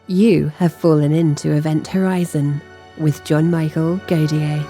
You have fallen into Event Horizon with John Michael Godier.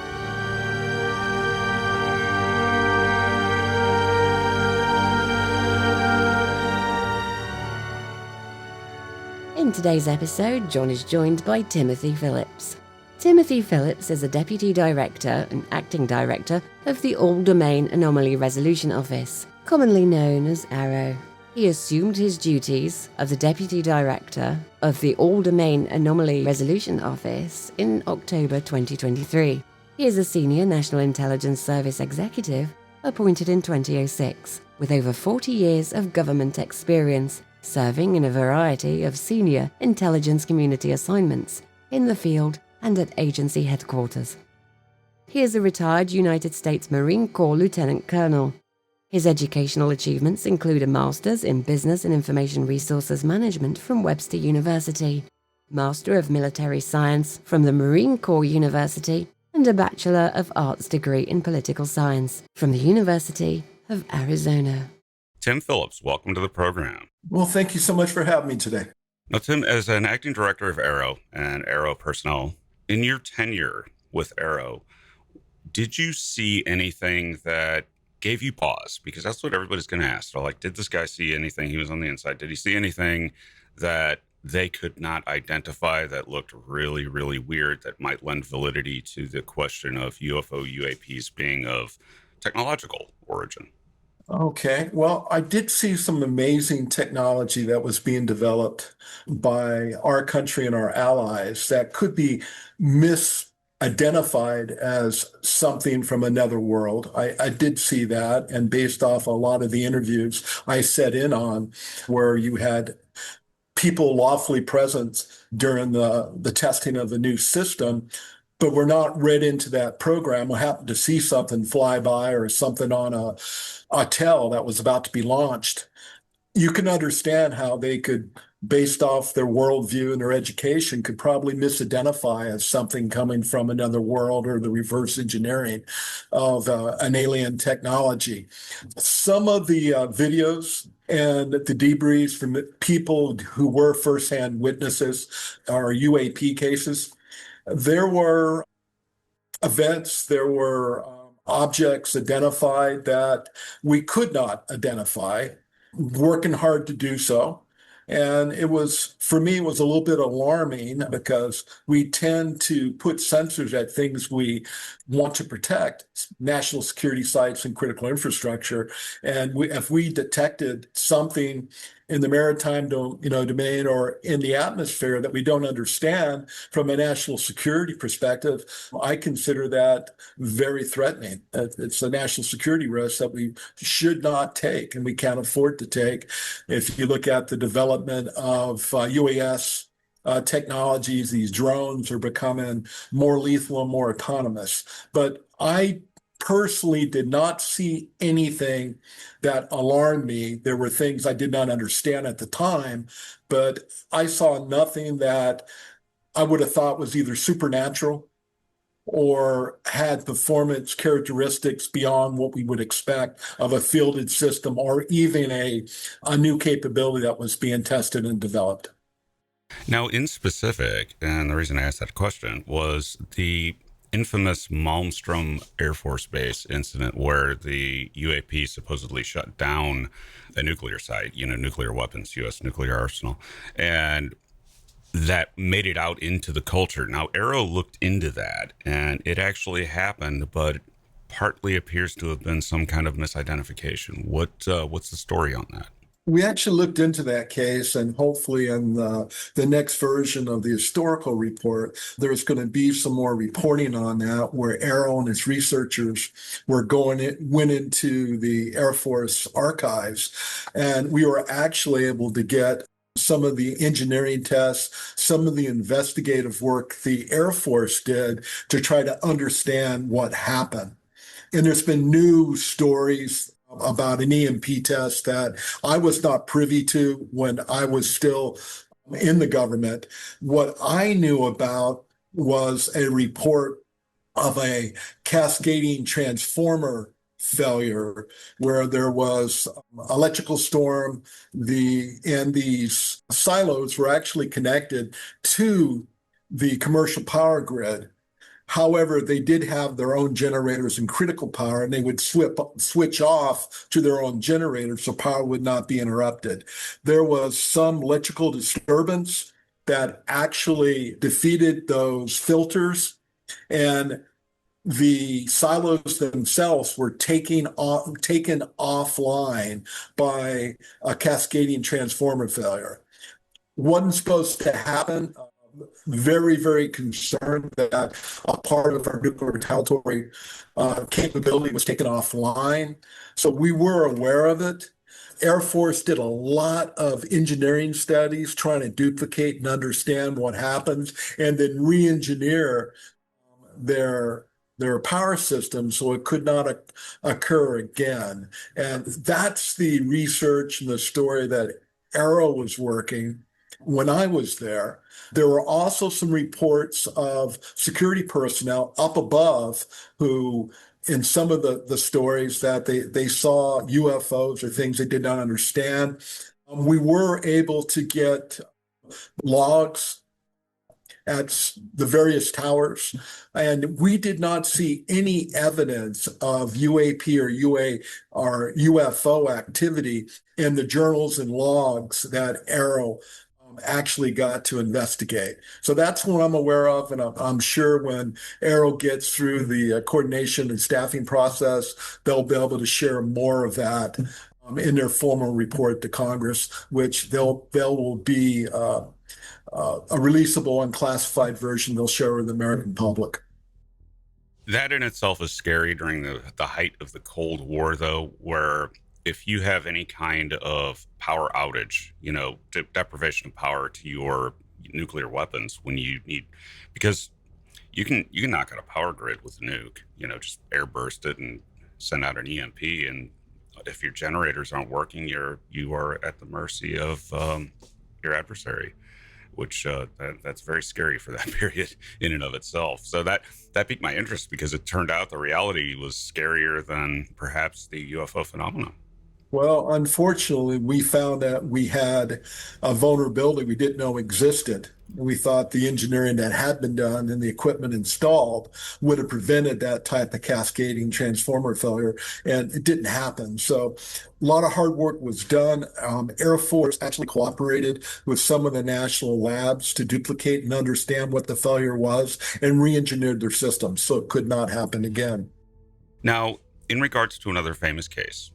In today's episode, John is joined by Timothy Phillips. Timothy Phillips is a Deputy Director and Acting Director of the All-Domain Anomaly Resolution Office, commonly known as AARO. He assumed his duties of the Deputy Director of the All-Domain Anomaly Resolution Office in October 2023. He is a Senior National Intelligence Service Executive appointed in 2006, with over 40 years of government experience, serving in a variety of senior intelligence community assignments in the field and at agency headquarters. He is a retired United States Marine Corps Lieutenant Colonel. His educational achievements include a Master's in Business and Information Resources Management from Webster University, Master of Military Science from the Marine Corps University, and a Bachelor of Arts degree in Political Science from the University of Arizona. Tim Phillips, welcome to the program. Well, thank you so much for having me today. Now, Tim, as an acting director of AARO and AARO personnel, in your tenure with AARO, did you see anything that gave you pause? Because that's what everybody's going to ask. So, like, did this guy see anything? He was on the inside. Did he see anything that they could not identify that looked really, really weird that might lend validity to the question of UFO UAPs being of technological origin? Okay, well, I did see some amazing technology that was being developed by our country and our allies that could be misidentified as something from another world. I did see that, and based off a lot of the interviews I set in on, where you had people lawfully present during the testing of the new system, but we're not read into that program. We happened to see something fly by or something on a tail that was about to be launched. You can understand how they could, based off their worldview and their education, could probably misidentify as something coming from another world or the reverse engineering of an alien technology. Some of the videos and the debriefs from people who were firsthand witnesses are UAP cases. There were events, there were objects identified that we could not identify, working hard to do so. And it was, for me, it was a little bit alarming because we tend to put sensors at things we want to protect, national security sites and critical infrastructure. And if we detected something in the maritime domain or in the atmosphere that we don't understand from a national security perspective, I consider that very threatening. It's a national security risk that we should not take and we can't afford to take. If you look at the development of UAS technologies, these drones are becoming more lethal and more autonomous. But I personally did not see anything that alarmed me. There were things I did not understand at the time, but I saw nothing that I would have thought was either supernatural or had performance characteristics beyond what we would expect of a fielded system or even a new capability that was being tested and developed. Now, in specific, and the reason I asked that question was the infamous Malmstrom Air Force Base incident where the UAP supposedly shut down a nuclear site, nuclear weapons, U.S. nuclear arsenal, and that made it out into the culture. Now, AARO looked into that, and it actually happened, but partly appears to have been some kind of misidentification. What's the story on that? We actually looked into that case, and hopefully in the next version of the historical report, there's going to be some more reporting on that, where AARO and its researchers went into the Air Force archives, and we were actually able to get some of the engineering tests, some of the investigative work the Air Force did to try to understand what happened. And there's been new stories about an EMP test that I was not privy to when I was still in the government. What I knew about was a report of a cascading transformer failure where there was electrical storm, and these silos were actually connected to the commercial power grid. However, they did have their own generators and critical power, and they would switch off to their own generators so power would not be interrupted. There was some electrical disturbance that actually defeated those filters, and the silos themselves were taken offline by a cascading transformer failure. Wasn't supposed to happen. Very, very concerned that a part of our nuclear retaliatory capability was taken offline. So we were aware of it. Air Force did a lot of engineering studies trying to duplicate and understand what happens and then re-engineer their power system so it could not occur again. And that's the research and the story that AARO was working when I was there. There were also some reports of security personnel up above who, in some of the stories, that they saw UFOs or things they did not understand. We were able to get logs at the various towers, and we did not see any evidence of UAP or UFO activity in the journals and logs that AARO actually got to investigate. So that's what I'm aware of, and I'm sure when AARO gets through the coordination and staffing process, they'll be able to share more of that in their formal report to Congress, which will be a releasable unclassified version they'll share with the American public. That in itself is scary during the height of the Cold War, though, where if you have any kind of power outage, deprivation of power to your nuclear weapons when you need, because you can knock out a power grid with a nuke, just airburst it and send out an EMP. And if your generators aren't working, you are at the mercy of your adversary, which that's very scary for that period in and of itself. So that piqued my interest because it turned out the reality was scarier than perhaps the UFO phenomenon. Well, unfortunately, we found that we had a vulnerability we didn't know existed. We thought the engineering that had been done and the equipment installed would have prevented that type of cascading transformer failure, and it didn't happen. So a lot of hard work was done. Air Force actually cooperated with some of the national labs to duplicate and understand what the failure was and re-engineered their systems so it could not happen again. Now, in regards to another famous case,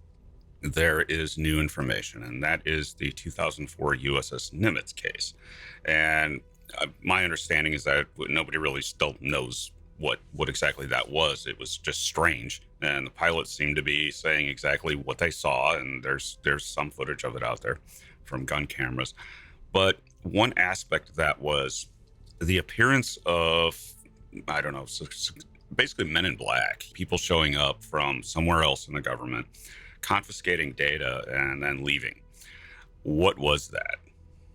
there is new information, and that is the 2004 USS Nimitz case. And my understanding is that nobody really still knows what exactly that was. It was just strange, and the pilots seem to be saying exactly what they saw, and there's some footage of it out there from gun cameras. But one aspect of that was the appearance of, I don't know, basically men in black, people showing up from somewhere else in the government, confiscating data and then leaving. What was that?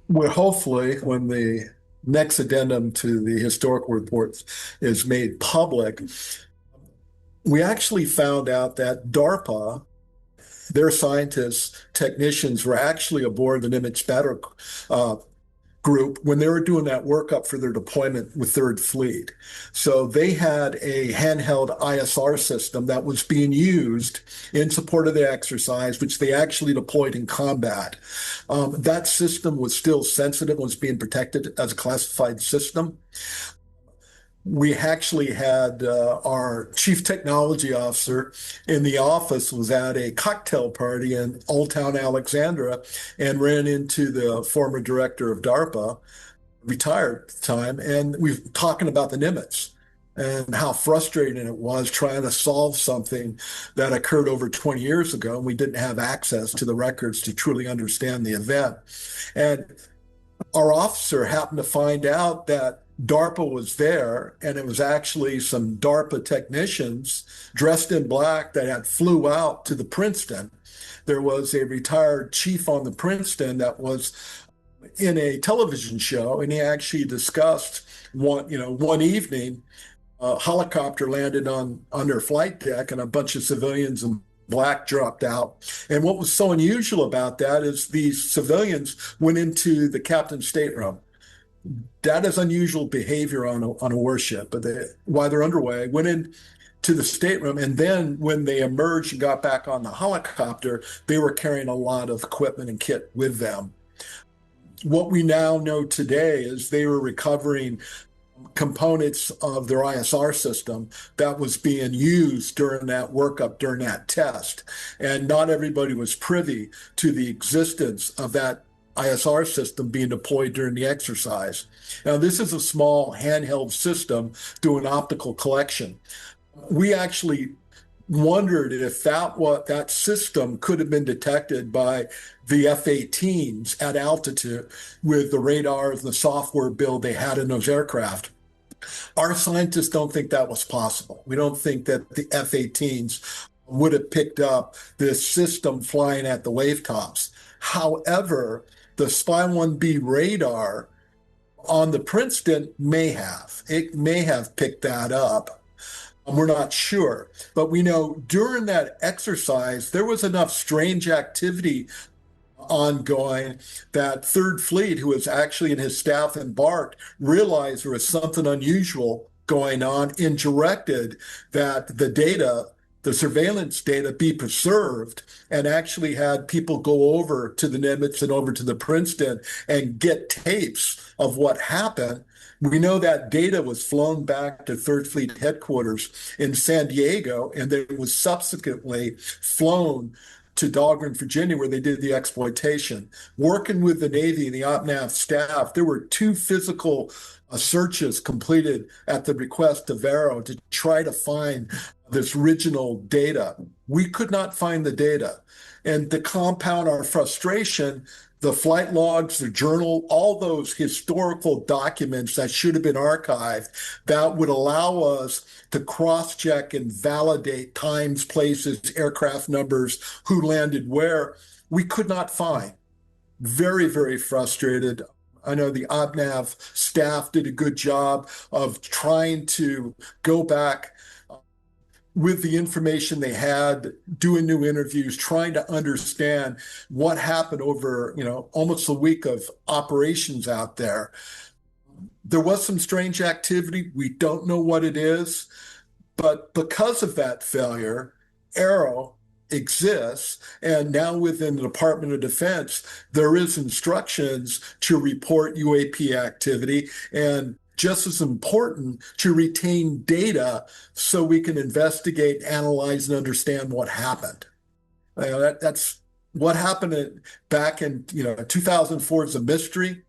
Well, hopefully, when the next addendum to the historical reports is made public, we actually found out that DARPA, their scientists, technicians were actually aboard the Nimitz Data group when they were doing that workup for their deployment with Third Fleet. So they had a handheld ISR system that was being used in support of the exercise, which they actually deployed in combat. That system was still sensitive, was being protected as a classified system. We actually had our chief technology officer in the office was at a cocktail party in Old Town Alexandria and ran into the former director of DARPA, retired at the time, and we were talking about the Nimitz and how frustrating it was trying to solve something that occurred over 20 years ago, and we didn't have access to the records to truly understand the event. And our officer happened to find out that DARPA was there, and it was actually some DARPA technicians dressed in black that had flew out to the Princeton. There was a retired chief on the Princeton that was in a television show, and he actually discussed one evening, a helicopter landed on their flight deck, and a bunch of civilians and black dropped out. And what was so unusual about that is these civilians went into the captain's stateroom. That is unusual behavior on a warship. But while they're underway, went in to the stateroom, and then when they emerged and got back on the helicopter, they were carrying a lot of equipment and kit with them. What we now know today is they were recovering components of their ISR system that was being used during that workup, during that test. And not everybody was privy to the existence of that ISR system being deployed during the exercise. Now, this is a small handheld system doing optical collection. We actually wondered if that system could have been detected by the F-18s at altitude with the radars and the software build they had in those aircraft. Our scientists don't think that was possible. We don't think that the F-18s would have picked up this system flying at the wave tops. However, the Spy-1B radar on the Princeton may have. It may have picked that up. We're not sure. But we know during that exercise, there was enough strange activity ongoing that Third Fleet, who was actually in his staff embarked, realized there was something unusual going on and directed that the data, the surveillance data, be preserved, and actually had people go over to the Nimitz and over to the Princeton and get tapes of what happened. We know that data was flown back to Third Fleet headquarters in San Diego, and then it was subsequently flown to Dahlgren, Virginia, where they did the exploitation. Working with the Navy and the OPNAV staff, there were 2 physical searches completed at the request of AARO to try to find this original data. We could not find the data. And to compound our frustration, the flight logs, the journal, all those historical documents that should have been archived that would allow us to cross-check and validate times, places, aircraft numbers, who landed where, we could not find. Very, very frustrated. I know the OPNAV staff did a good job of trying to go back with the information they had, doing new interviews, trying to understand what happened over, almost a week of operations out there. There was some strange activity. We don't know what it is, but because of that failure, AARO exists, and now within the Department of Defense, there is instructions to report UAP activity, and just as important, to retain data so we can investigate, analyze, and understand what happened. That's what happened back in 2004 is a mystery.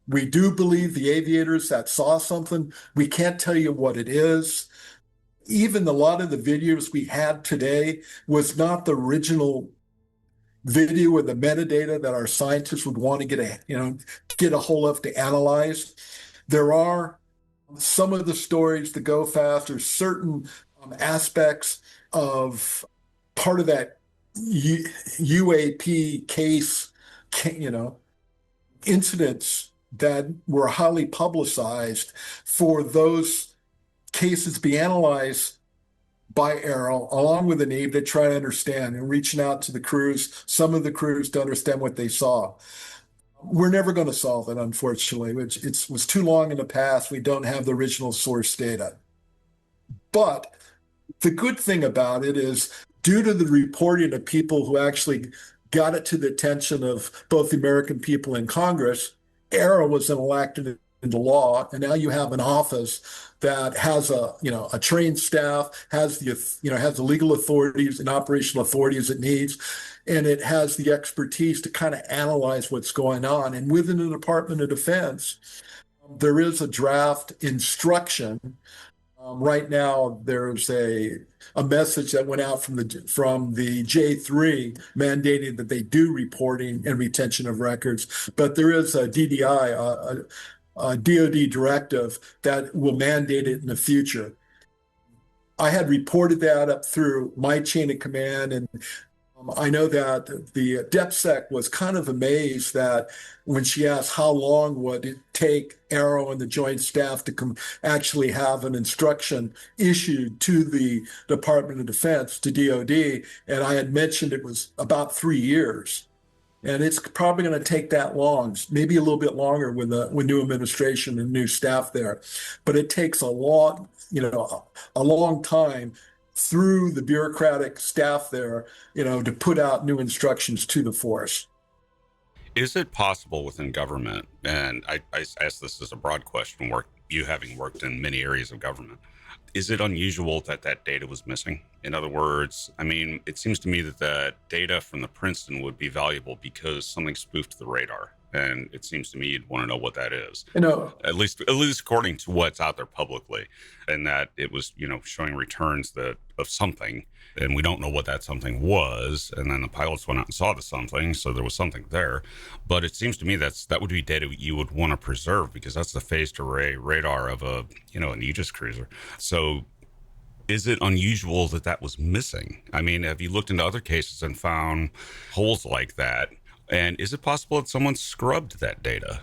We do believe the aviators that saw something. We can't tell you what it is. Even a lot of the videos we had today was not the original video with the metadata that our scientists would want to get a hold of to analyze. There are some of the stories that go fast, or certain aspects of part of that UAP case, incidents that were highly publicized for those cases to be analyzed by AARO, along with the Navy, to try to understand and reaching out to the crews, some of the crews, to understand what they saw. We're never going to solve it, unfortunately. It was too long in the past. We don't have the original source data. But the good thing about it is, due to the reporting of people who actually got it to the attention of both the American people and Congress, AARO was enacted into law, and now you have an office that has a trained staff, has the legal authorities and operational authorities it needs, and it has the expertise to kind of analyze what's going on. And within the Department of Defense, there is a draft instruction. Right now, there's a message that went out from the J3 mandating that they do reporting and retention of records, but there is a DDI, a DoD directive that will mandate it in the future. I had reported that up through my chain of command, and I know that the DepSec was kind of amazed that when she asked how long would it take AARO and the Joint Staff to actually have an instruction issued to the Department of Defense, to DoD, and I had mentioned it was about 3 years. And it's probably going to take that long, maybe a little bit longer with new administration and new staff there. But it takes a long time through the bureaucratic staff there, to put out new instructions to the force. Is it possible within government, and I ask this as a broad question, you having worked in many areas of government, is it unusual that that data was missing? In other words, I mean, it seems to me that the data from the Princeton would be valuable because something spoofed the radar. And it seems to me you'd want to know what that is. At least according to what's out there publicly, and that it was, showing returns of something, and we don't know what that something was. And then the pilots went out and saw the something, so there was something there. But it seems to me that would be data you would want to preserve, because that's the phased array radar of an Aegis cruiser. So is it unusual that was missing? I mean, have you looked into other cases and found holes like that? And is it possible that someone scrubbed that data?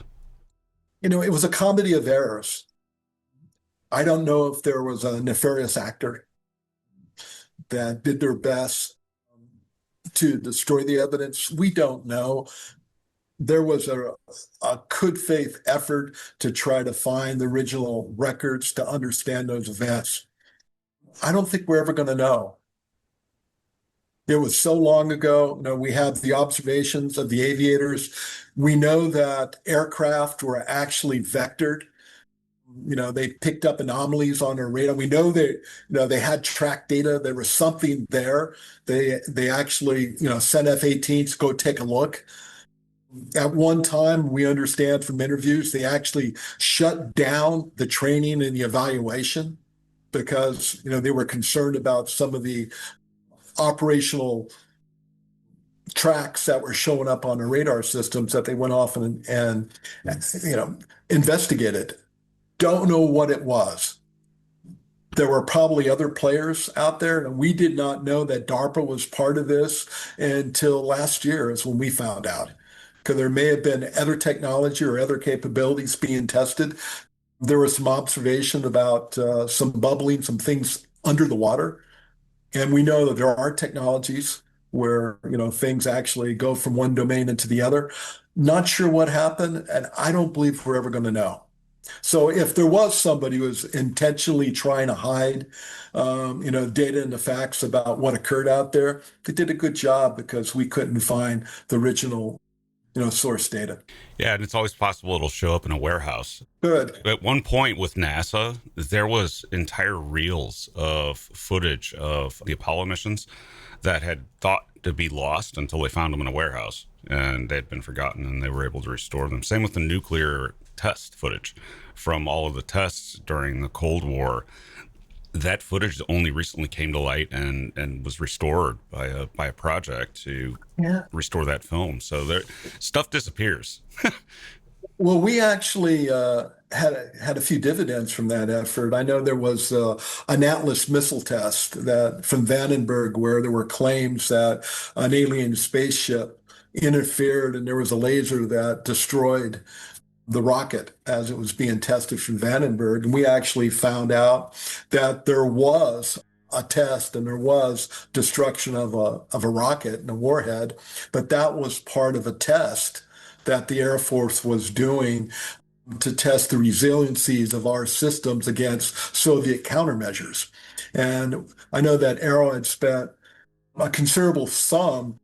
It was a comedy of errors. I don't know if there was a nefarious actor that did their best to destroy the evidence. We don't know. There was a good faith effort to try to find the original records to understand those events. I don't think we're ever going to know. It was so long ago. We have the observations of the aviators. We know that aircraft were actually vectored. They picked up anomalies on their radar. We know they had track data. There was something there. They actually, sent F-18s to go take a look. At one time, we understand from interviews, they actually shut down the training and the evaluation because, they were concerned about some of the operational tracks that were showing up on the radar systems that they went off and investigated. Don't know what it was. There were probably other players out there, and we did not know that DARPA was part of this until last year is when we found out. Because there may have been other technology or other capabilities being tested. There was some observation about some bubbling, some things under the water. And we know that there are technologies where, things actually go from one domain into the other. Not sure what happened, and I don't believe we're ever going to know. So if there was somebody who was intentionally trying to hide, data and the facts about what occurred out there, they did a good job because we couldn't find the original, source data. Yeah, and it's always possible it'll show up in a warehouse. Good. At one point with NASA, there was entire reels of footage of the Apollo missions that had thought to be lost until they found them in a warehouse, and they had been forgotten, and they were able to restore them. Same with the nuclear test footage from all of the tests during the Cold War. That footage only recently came to light and was restored by a project to restore that film. So stuff disappears. Well, we actually had a few dividends from that effort. I know there was an Atlas missile test from Vandenberg where there were claims that an alien spaceship interfered and there was a laser that destroyed the rocket as it was being tested from Vandenberg. And we actually found out that there was a test and there was destruction of a rocket and a warhead, but that was part of a test that the Air Force was doing to test the resiliencies of our systems against Soviet countermeasures. And I know that AARO had spent a considerable sum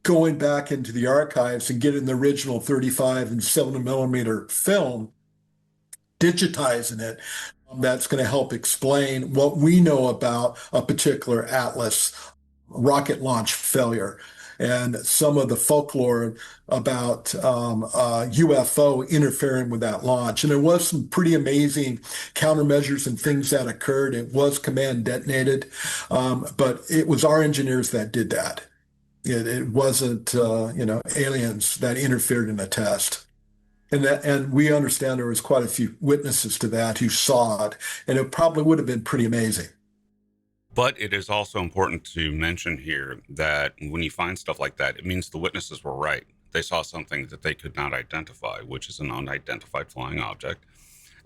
going back into the archives and getting the original 35 and 70 millimeter film, digitizing it. That's going to help explain what we know about a particular Atlas rocket launch failure and some of the folklore about UFO interfering with that launch. And there was some pretty amazing countermeasures and things that occurred. It was command detonated, but it was our engineers that did that. It wasn't, aliens that interfered in the test. And we understand there was quite a few witnesses to that who saw it, and it probably would have been pretty amazing. But it is also important to mention here that when you find stuff like that, it means the witnesses were right. They saw something that they could not identify, which is an unidentified flying object,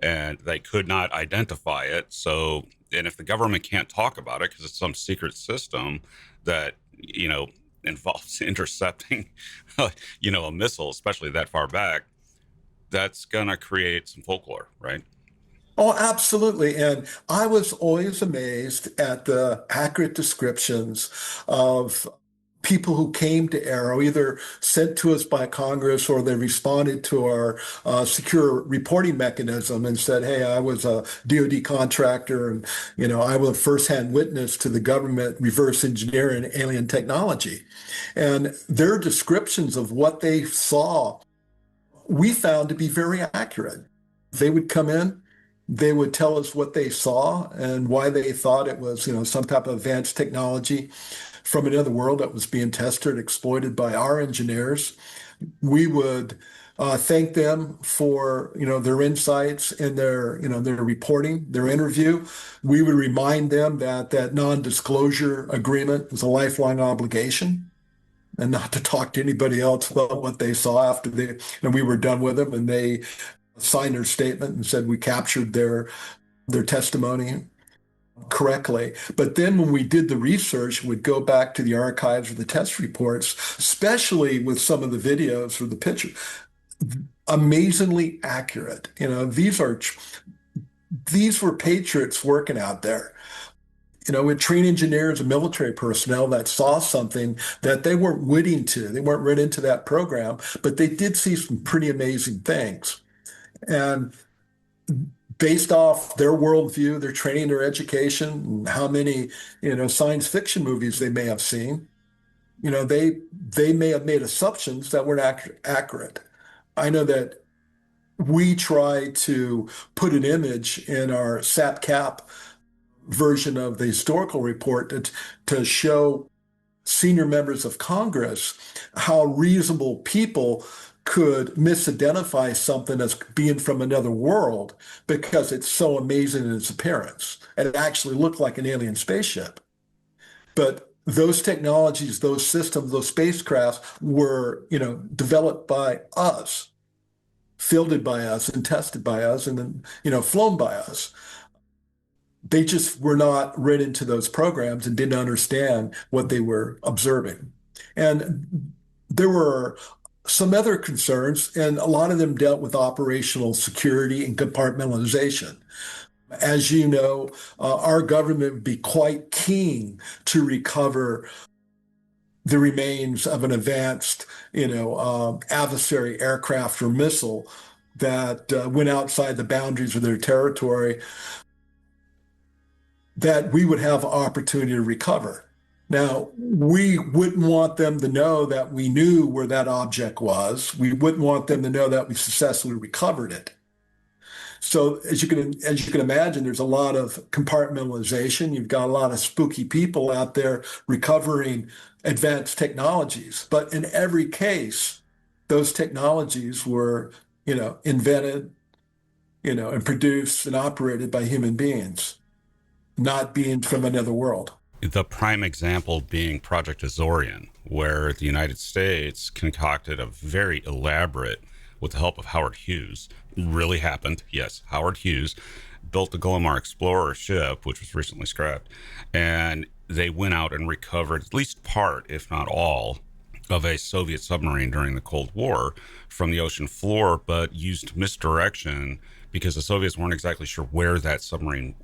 and they could not identify it. So, and if the government can't talk about it because it's some secret system that, involves intercepting, a missile, especially that far back, that's going to create some folklore, right? Oh, absolutely. And I was always amazed at the accurate descriptions of people who came to AARO, either sent to us by Congress or they responded to our secure reporting mechanism and said, hey, I was a DoD contractor and, I was a firsthand witness to the government reverse engineering alien technology. And their descriptions of what they saw, we found to be very accurate. They would come in, they would tell us what they saw and why they thought it was, some type of advanced technology from another world that was being tested, exploited by our engineers. We would thank them for, their insights and their reporting, their interview. We would remind them that that non-disclosure agreement was a lifelong obligation and not to talk to anybody else about what they saw after we were done with them, and they signed their statement and said we captured their testimony correctly. But then when we did the research, we'd go back to the archives or the test reports, especially with some of the videos or the pictures, amazingly accurate. These were patriots working out there. With trained engineers and military personnel that saw something that they weren't witting to. They weren't read into that program, but they did see some pretty amazing things. And based off their worldview, their training, their education, and how many, science fiction movies they may have seen, they may have made assumptions that weren't accurate. I know that we try to put an image in our SAP-CAP version of the historical report to show senior members of Congress how reasonable people could misidentify something as being from another world because it's so amazing in its appearance. And it actually looked like an alien spaceship. But those technologies, those systems, those spacecrafts were, developed by us, fielded by us and tested by us and then, flown by us. They just were not read into those programs and didn't understand what they were observing. And there were some other concerns, and a lot of them dealt with operational security and compartmentalization. As you know, our government would be quite keen to recover the remains of an advanced, adversary aircraft or missile that went outside the boundaries of their territory, that we would have opportunity to recover. Now, we wouldn't want them to know that we knew where that object was. We wouldn't want them to know that we successfully recovered it. So as you can imagine, there's a lot of compartmentalization. You've got a lot of spooky people out there recovering advanced technologies. But in every case, those technologies were, invented, and produced and operated by human beings, not being from another world. The prime example being Project Azorian, where the United States concocted a very elaborate, with the help of Howard Hughes, really happened, yes, Howard Hughes built the Glomar Explorer ship, which was recently scrapped, and they went out and recovered at least part, if not all, of a Soviet submarine during the Cold War from the ocean floor, but used misdirection because the Soviets weren't exactly sure where that submarine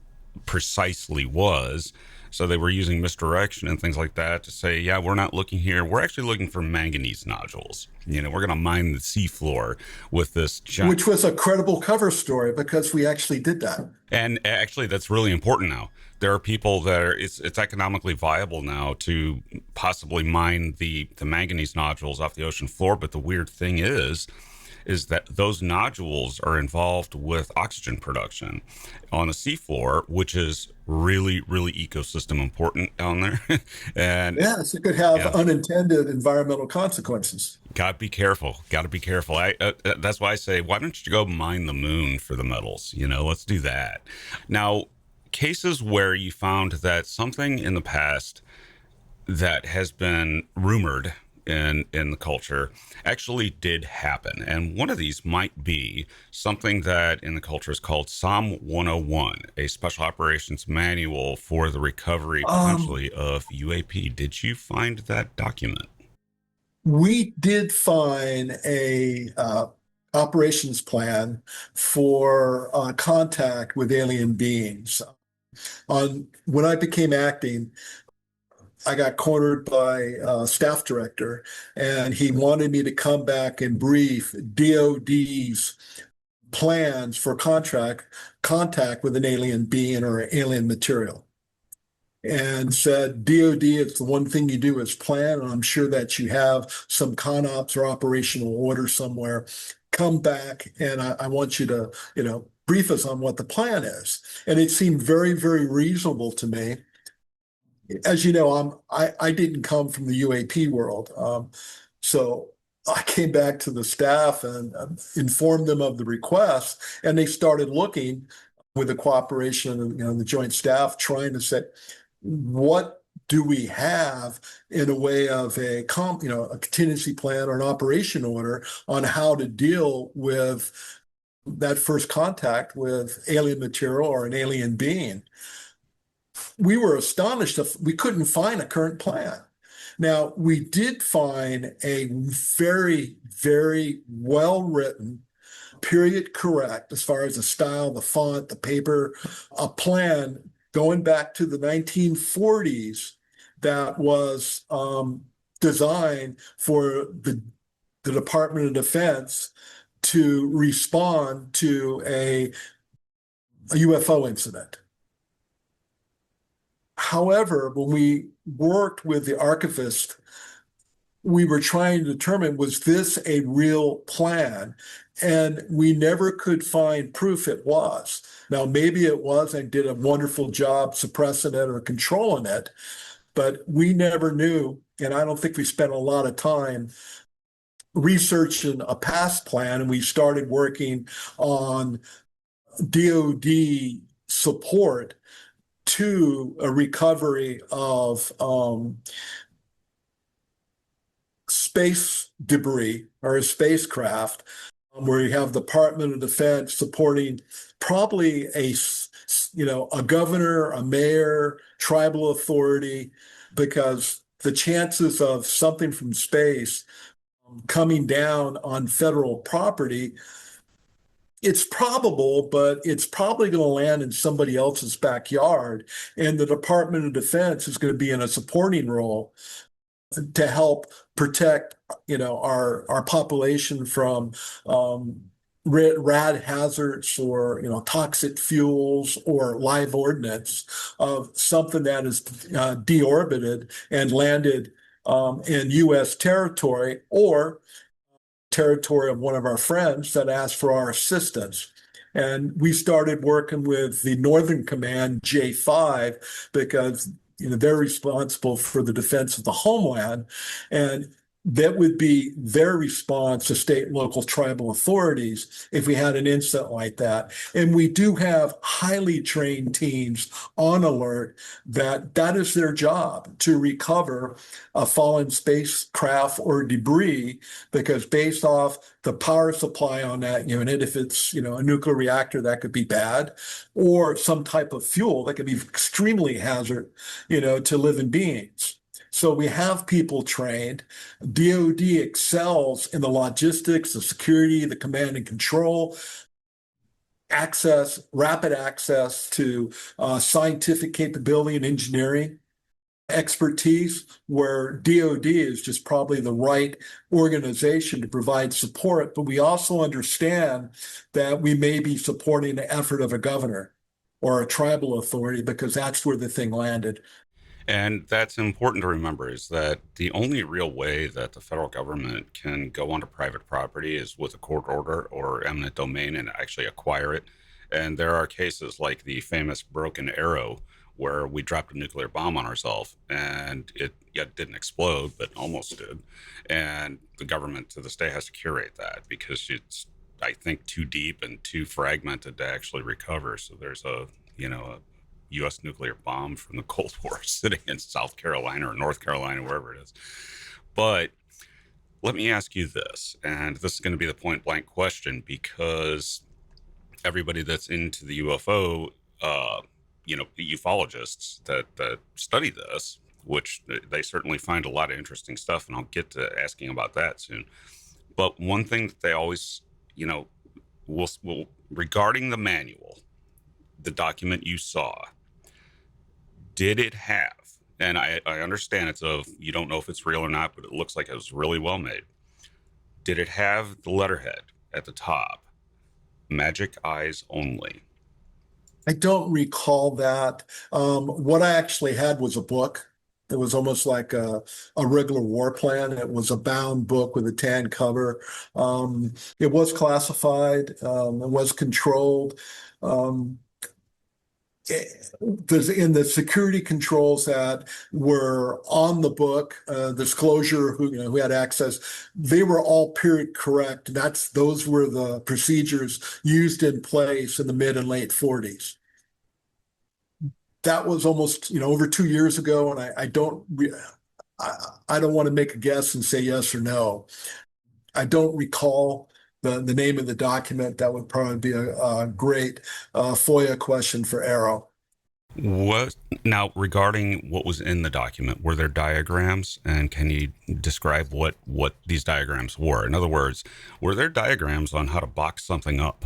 precisely was. So they were using misdirection and things like that to say, yeah, we're not looking here. We're actually looking for manganese nodules. We're going to mine the seafloor with this giant... Which was a credible cover story because we actually did that. And actually, that's really important now. There are people that it's economically viable now to possibly mine the manganese nodules off the ocean floor. But the weird thing is that those nodules are involved with oxygen production on the seafloor, which is really, really ecosystem important down there. And yes, it could have unintended environmental consequences. Got to be careful. That's why I say, why don't you go mine the moon for the metals? Let's do that. Now, cases where you found that something in the past that has been rumored in the culture actually did happen. And one of these might be something that in the culture is called SOM 101, a special operations manual for the recovery potentially of UAP. Did you find that document? We did find a operations plan for contact with alien beings. When I became acting, I got cornered by a staff director, and he wanted me to come back and brief DOD's plans for contact with an alien being or alien material. And said, DOD, it's the one thing you do is plan, and I'm sure that you have some ConOps or operational order somewhere. Come back, and I want you to, brief us on what the plan is. And it seemed very, very reasonable to me. As you know, I didn't come from the UAP world, so I came back to the staff and informed them of the request, and they started looking with the cooperation of the joint staff, trying to say, what do we have in a way of a contingency plan or an operation order on how to deal with that first contact with alien material or an alien being. We were astonished if we couldn't find a current plan. Now, we did find a very, very well-written, period correct, as far as the style, the font, the paper, a plan going back to the 1940s that was designed for the Department of Defense to respond to a UFO incident. However, when we worked with the archivist, we were trying to determine, was this a real plan? And we never could find proof it was. Now, maybe it was and did a wonderful job suppressing it or controlling it, but we never knew. And I don't think we spent a lot of time researching a past plan. And we started working on DOD support to a recovery of space debris or a spacecraft, where you have the Department of Defense supporting probably a governor, a mayor, tribal authority, because the chances of something from space coming down on federal property, it's probable, but it's probably going to land in somebody else's backyard. And the Department of Defense is going to be in a supporting role to help protect, our population from rad hazards or, toxic fuels or live ordnance of something that is deorbited and landed in U.S. territory or territory of one of our friends that asked for our assistance. And we started working with the Northern Command J5 because they're responsible for the defense of the homeland, and that would be their response to state and local tribal authorities if we had an incident like that. And we do have highly trained teams on alert that is their job, to recover a fallen spacecraft or debris, because based off the power supply on that unit, if it's a nuclear reactor, that could be bad, or some type of fuel that could be extremely hazard to living beings. So we have people trained. DOD excels in the logistics, the security, the command and control, rapid access to scientific capability and engineering expertise, where DOD is just probably the right organization to provide support. But we also understand that we may be supporting the effort of a governor or a tribal authority, because that's where the thing landed. And that's important to remember, is that the only real way that the federal government can go onto private property is with a court order or eminent domain and actually acquire it. And there are cases like the famous Broken Arrow, where we dropped a nuclear bomb on ourselves and it didn't explode, but almost did. And the government to this day has to curate that because it's, I think, too deep and too fragmented to actually recover. So there's a U.S. nuclear bomb from the Cold War sitting in South Carolina or North Carolina, wherever it is. But let me ask you this, and this is going to be the point blank question, because everybody that's into the UFO, ufologists that study this, which they certainly find a lot of interesting stuff, and I'll get to asking about that soon. But one thing that they always, will regarding the manual, the document you saw, did it have, and I understand you don't know if it's real or not, but it looks like it was really well made. Did it have the letterhead at the top, magic eyes only? I don't recall that. What I actually had was a book. It was almost like a regular war plan. It was a bound book with a tan cover. It was classified. It was controlled. Um, in the security controls that were on the book, disclosure, who had access, they were all period correct. Those were the procedures used in place in the mid and late 40s. That was almost, over 2 years ago, and I don't want to make a guess and say yes or no. I don't recall the name of the document. That would probably be a great FOIA question for AARO. What now regarding what was in the document? Were there diagrams, and can you describe what these diagrams were? In other words, were there diagrams on how to box something up?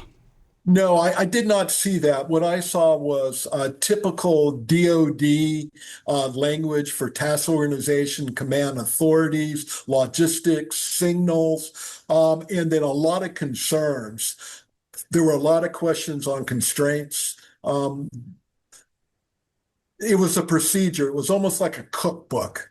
No, I did not see that. What I saw was typical DoD language for task organization, command authorities, logistics, signals, and then a lot of concerns. There were a lot of questions on constraints. It was a procedure. It was almost like a cookbook.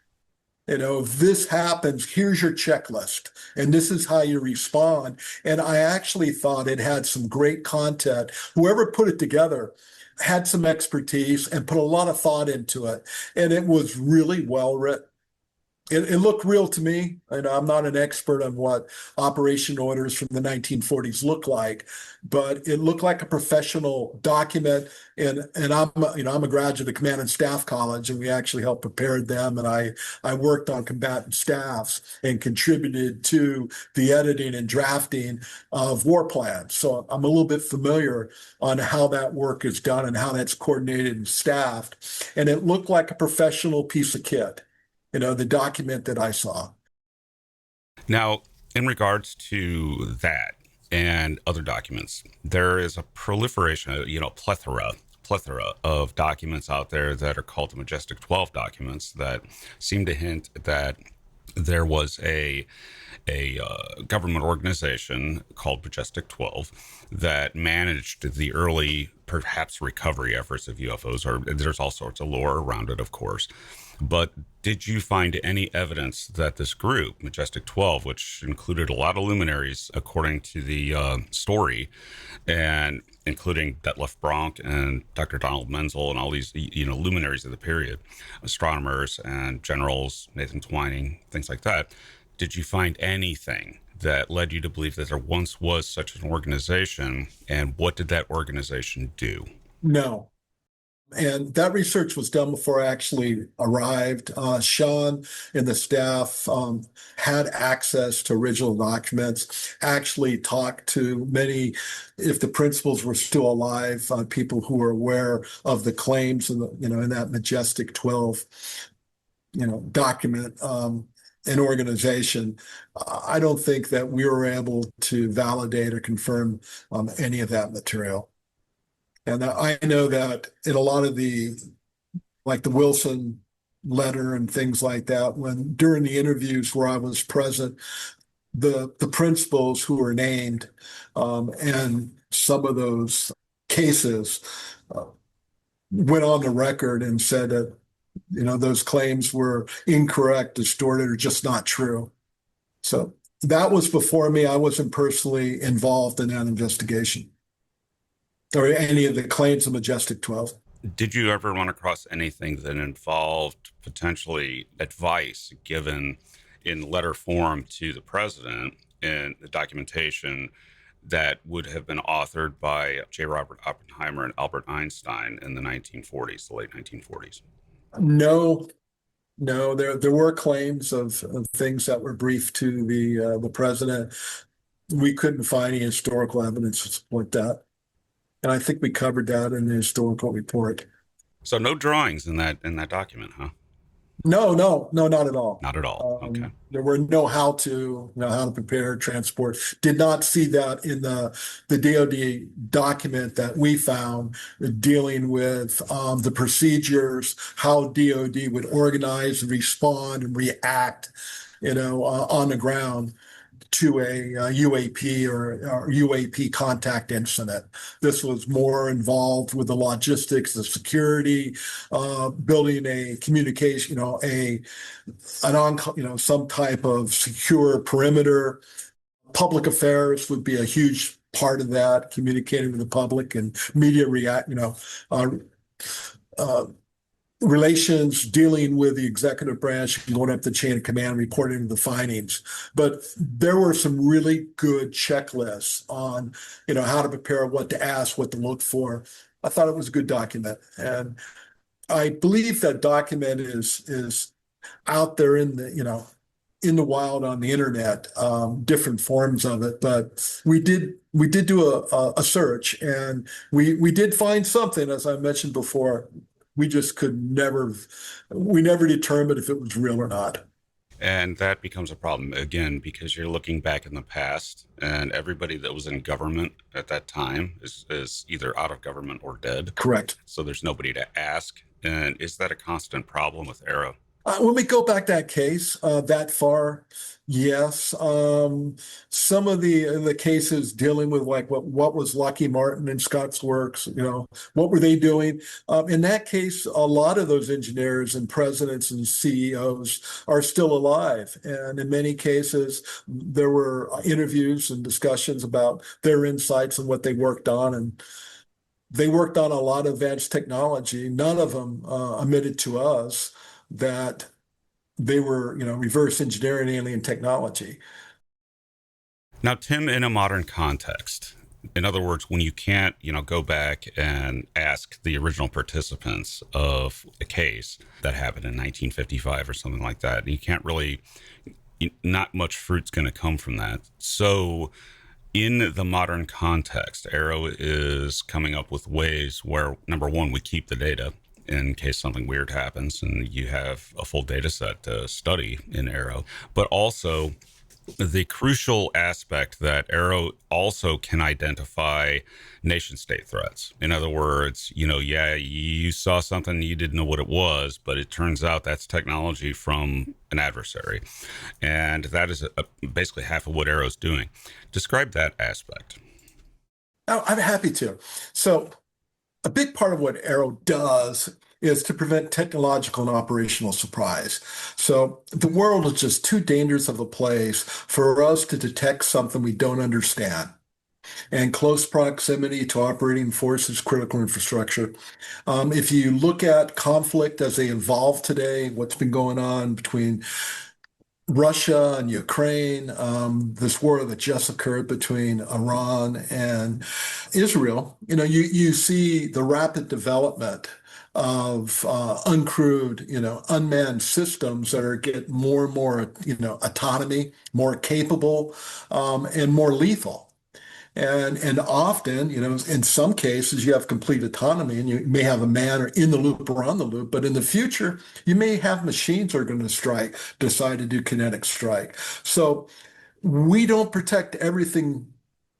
If this happens, here's your checklist, and this is how you respond. And I actually thought it had some great content. Whoever put it together had some expertise and put a lot of thought into it. And it was really well written. It looked real to me, and I'm not an expert on what operation orders from the 1940s look like, but it looked like a professional document. And I'm a graduate of Command and Staff College, and we actually helped prepare them. And I worked on combatant staffs and contributed to the editing and drafting of war plans. So I'm a little bit familiar on how that work is done and how that's coordinated and staffed. And it looked like a professional piece of kit. The document that I saw. Now, in regards to that and other documents, there is a proliferation, plethora of documents out there that are called the Majestic 12 documents that seem to hint that there was a government organization called Majestic 12 that managed the early, perhaps, recovery efforts of UFOs, or there's all sorts of lore around it, of course. But did you find any evidence that this group, Majestic 12, which included a lot of luminaries, according to the story, and including Detlef Bronk and Dr. Donald Menzel and all these, luminaries of the period, astronomers and generals, Nathan Twining, things like that, did you find anything that led you to believe that there once was such an organization, and what did that organization do? No. And that research was done before I actually arrived. Sean and the staff had access to original documents, actually talked to many, if the principals were still alive, people who were aware of the claims in that Majestic 12, document and organization. I don't think that we were able to validate or confirm any of that material. And I know that in a lot of like the Wilson letter and things like that, during the interviews where I was present, the principals who were named and some of those cases went on the record and said that, those claims were incorrect, distorted, or just not true. So that was before me. I wasn't personally involved in that investigation or any of the claims of Majestic 12. Did you ever run across anything that involved potentially advice given in letter form to the president in the documentation that would have been authored by J. Robert Oppenheimer and Albert Einstein in the 1940s, the late 1940s? No, no, there were claims of things that were briefed to the president. We couldn't find any historical evidence to support that. And I think we covered that in the historical report. So no drawings in that document, huh? No, no, no, not at all. Not at all. Okay. There were no how to prepare, transport. Did not see that in the DoD document that we found dealing with the procedures, how DoD would organize, respond, and react, on the ground to a UAP or UAP contact incident. This was more involved with the logistics, the security, building a communication, some type of secure perimeter. Public affairs would be a huge part of that, communicating with the public and media relations, dealing with the executive branch, going up the chain of command, reporting the findings. But there were some really good checklists on, how to prepare, what to ask, what to look for. I thought it was a good document. And I believe that document is out there in the wild on the internet, different forms of it. But we did do a search, and we did find something, as I mentioned before. We just we never determined if it was real or not. And that becomes a problem, again, because you're looking back in the past, and everybody that was in government at that time is either out of government or dead. Correct. So there's nobody to ask. And is that a constant problem with AARO? When we go back that case that far, yes. Some of the cases dealing with like what was Lockheed Martin and Scott's Works, what were they doing? In that case, a lot of those engineers and presidents and CEOs are still alive. And in many cases, there were interviews and discussions about their insights and what they worked on. And they worked on a lot of advanced technology. None of them admitted to us that they were, reverse engineering alien technology. Now, Tim, in a modern context, in other words, when you can't, go back and ask the original participants of a case that happened in 1955 or something like that, you can't really, not much fruit's going to come from that. So in the modern context, AARO is coming up with ways where, number one, we keep the data in case something weird happens and you have a full data set to study in AARO, but also the crucial aspect that AARO also can identify nation state threats. In other words, you saw something, you didn't know what it was, but it turns out that's technology from an adversary. And that is basically half of what AARO is doing. Describe that aspect. Oh, I'm happy to. So a big part of what AARO does is to prevent technological and operational surprise. So the world is just too dangerous of a place for us to detect something we don't understand. And close proximity to operating forces, critical infrastructure. If you look at conflict as they evolve today, what's been going on between Russia and Ukraine, this war that just occurred between Iran and Israel, you see the rapid development of uncrewed, unmanned systems that are getting more and more, autonomy, more capable, and more lethal. And often, in some cases, you have complete autonomy and you may have a man or in the loop or on the loop, but in the future, you may have machines that are going to decide to do kinetic strike. So we don't protect everything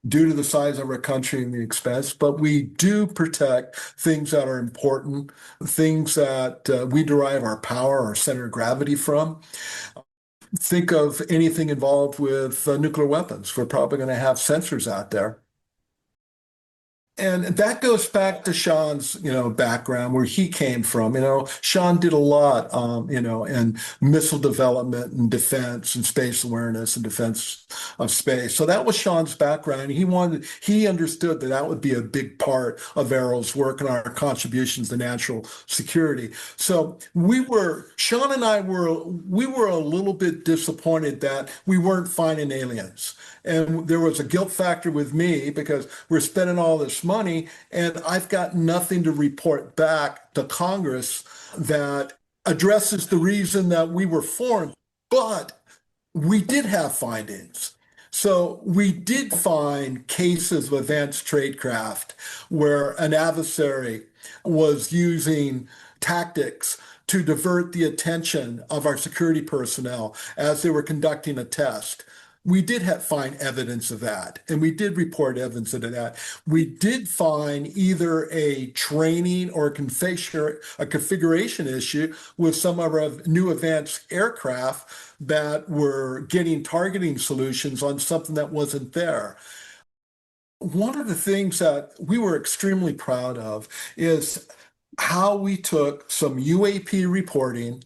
due to the size of our country and the expense, but we do protect things that are important, things that we derive our power, our center of gravity from. Think of anything involved with nuclear weapons. We're probably going to have sensors out there. And that goes back to Sean's, background, where he came from. Sean did a lot, in missile development and defense and space awareness and defense of space. So that was Sean's background. He understood that would be a big part of AARO's work and our contributions to national security. So Sean and I were a little bit disappointed that we weren't finding aliens. And there was a guilt factor with me because we're spending all this money and I've got nothing to report back to Congress that addresses the reason that we were formed. But we did have findings. So we did find cases of advanced tradecraft where an adversary was using tactics to divert the attention of our security personnel as they were conducting a test. We did find evidence of that, and we did report evidence of that. We did find either a training or a configuration issue with some of our new advanced aircraft that were getting targeting solutions on something that wasn't there. One of the things that we were extremely proud of is how we took some UAP reporting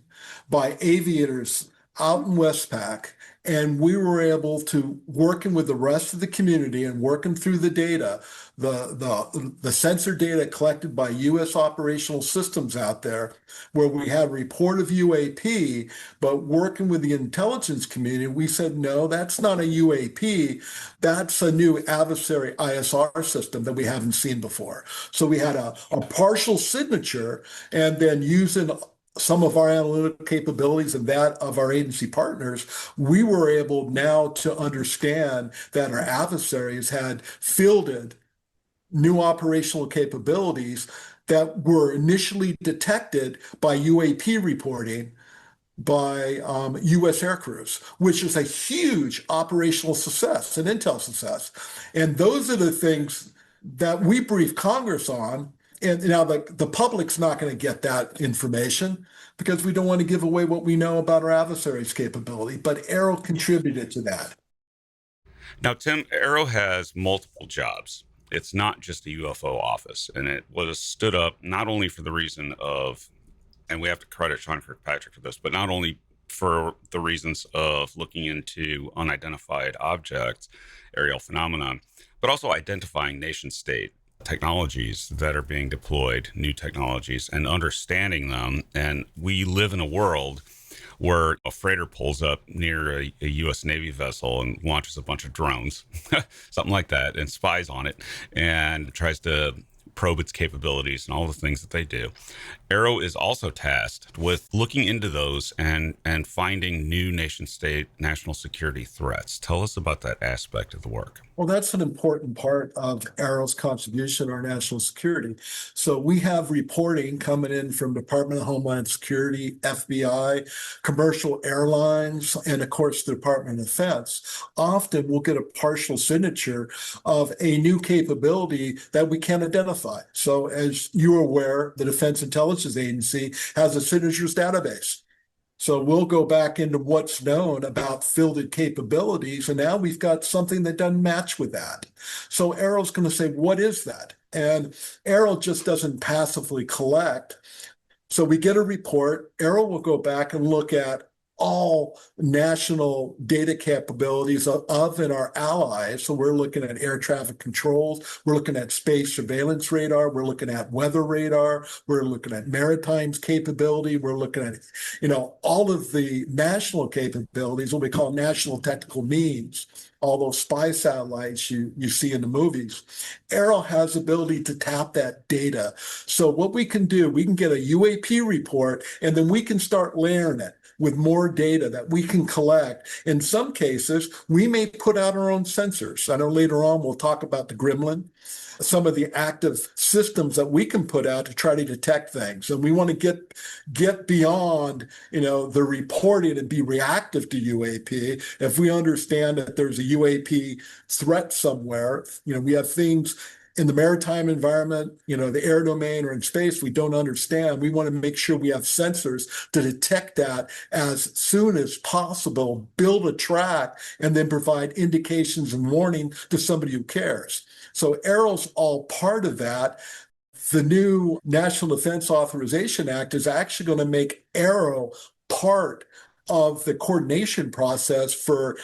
by aviators out in Westpac, and we were able to, working with the rest of the community and working through the data, the sensor data collected by U.S. operational systems out there, where we had report of UAP, but working with the intelligence community, we said, no, that's not a UAP. That's a new adversary ISR system that we haven't seen before. So we had a partial signature, and then using some of our analytical capabilities and that of our agency partners, we were able now to understand that our adversaries had fielded new operational capabilities that were initially detected by UAP reporting by U.S. aircrews, which is a huge operational success, an intel success. And those are the things that we brief Congress on. And now the public's not going to get that information because we don't want to give away what we know about our adversaries' capability. But AARO contributed to that. Now, Tim, AARO has multiple jobs. It's not just a UFO office, and it was stood up not only for the reason of, and we have to credit Sean Kirkpatrick for this, but not only for the reasons of looking into unidentified objects, aerial phenomena, but also identifying nation state technologies that are being deployed, new technologies, and understanding them. And we live in a world where a freighter pulls up near a U.S. Navy vessel and launches a bunch of drones, something like that, and spies on it and tries to probe its capabilities and all the things that they do. AARO is also tasked with looking into those and finding new nation state national security threats. Tell us about that aspect of the work. Well, that's an important part of AARO's contribution to our national security. So we have reporting coming in from Department of Homeland Security, FBI, commercial airlines, and of course, the Department of Defense. Often we'll get a partial signature of a new capability that we can't identify. So as you're aware, the Defense Intelligence Agency has a signatures database. So we'll go back into what's known about fielded capabilities, and now we've got something that doesn't match with that. So AARO's going to say, what is that? And AARO just doesn't passively collect. So we get a report. AARO will go back and look at all national data capabilities of and our allies. So we're looking at air traffic controls, we're looking at space surveillance radar, we're looking at weather radar, we're looking at maritime's capability, we're looking at, all of the national capabilities, what we call national technical means, all those spy satellites you see in the movies. AARO has the ability to tap that data. So what we can do, we can get a UAP report, and then we can start layering it with more data that we can collect. In some cases, we may put out our own sensors. I know later on we'll talk about the Gremlin, some of the active systems that we can put out to try to detect things. And we want to get beyond, the reporting and be reactive to UAP. If we understand that there's a UAP threat somewhere, we have things in the maritime environment, the air domain or in space, we don't understand. We want to make sure we have sensors to detect that as soon as possible, build a track, and then provide indications and warning to somebody who cares. So AARO's all part of that. The new National Defense Authorization Act is actually going to make AARO part of the coordination process for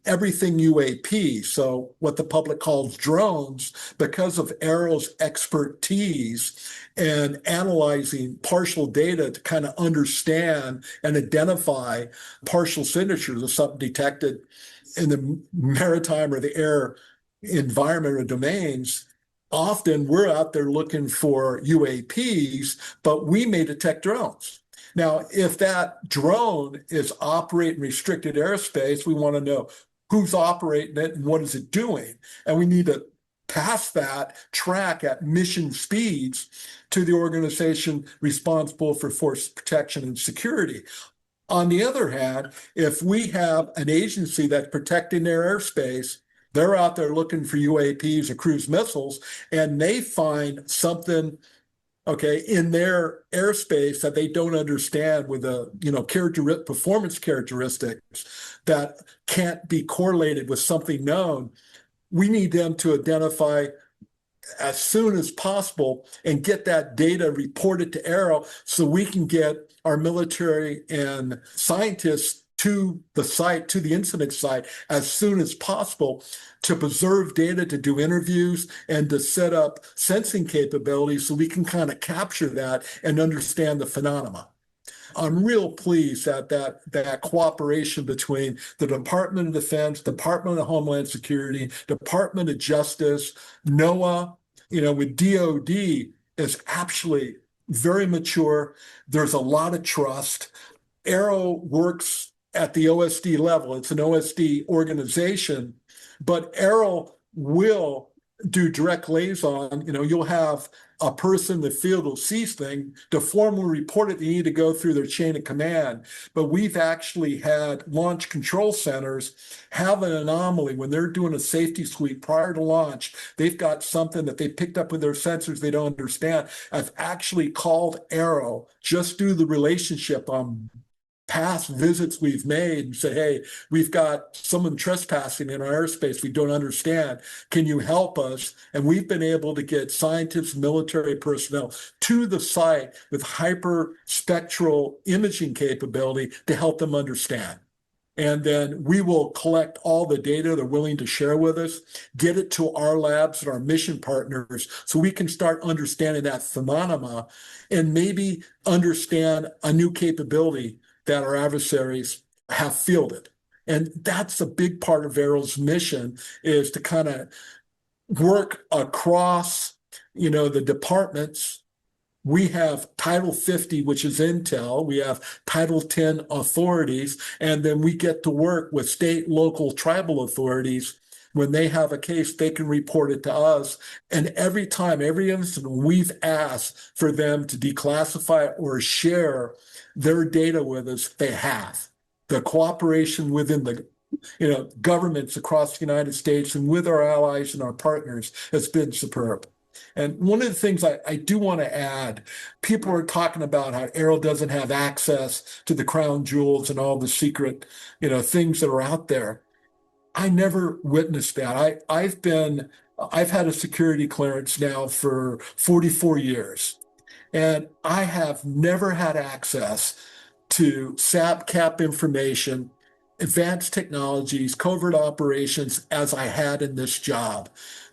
everything UAP. So what the public calls drones, because of AARO's expertise in analyzing partial data to kind of understand and identify partial signatures of something detected in the maritime or the air environment or domains. Often we're out there looking for UAPs, but we may detect drones. Now, if that drone is operating restricted airspace, we want to know who's operating it and what is it doing. And we need to pass that track at mission speeds to the organization responsible for force protection and security. On the other hand, if we have an agency that's protecting their airspace, they're out there looking for UAPs or cruise missiles, and they find something, okay, in their airspace that they don't understand with a performance characteristics that can't be correlated with something known. We need them to identify as soon as possible and get that data reported to AARO so we can get our military and scientists to the site, to the incident site, as soon as possible to preserve data, to do interviews, and to set up sensing capabilities so we can kind of capture that and understand the phenomena. I'm real pleased that cooperation between the Department of Defense, Department of Homeland Security, Department of Justice, NOAA, with DOD is actually very mature. There's a lot of trust. AARO works at the OSD level. It's an OSD organization, but AARO will do direct liaison. You'll have a person in the field who sees things to formally report it. They need to go through their chain of command. But we've actually had launch control centers have an anomaly when they're doing a safety sweep prior to launch. They've got something that they picked up with their sensors they don't understand. I've actually called AARO just through the relationship on past visits we've made and say, hey, we've got someone trespassing in our airspace we don't understand. Can you help us? And we've been able to get scientists, military personnel to the site with hyperspectral imaging capability to help them understand. And then we will collect all the data they're willing to share with us, get it to our labs and our mission partners so we can start understanding that phenomena and maybe understand a new capability that our adversaries have fielded. And that's a big part of AARO's mission, is to kind of work across, the departments. We have Title 50, which is Intel. We have Title 10 authorities, and then we get to work with state, local, tribal authorities. When they have a case, they can report it to us. And every time, every incident, we've asked for them to declassify or share their data with us. They have. The cooperation within the governments across the United States and with our allies and our partners has been superb. And one of the things I do want to add, people are talking about how AARO doesn't have access to the crown jewels and all the secret, things that are out there. I never witnessed that. I've had a security clearance now for 44 years, and I have never had access to SAPCAP information, advanced technologies, covert operations as I had in this job.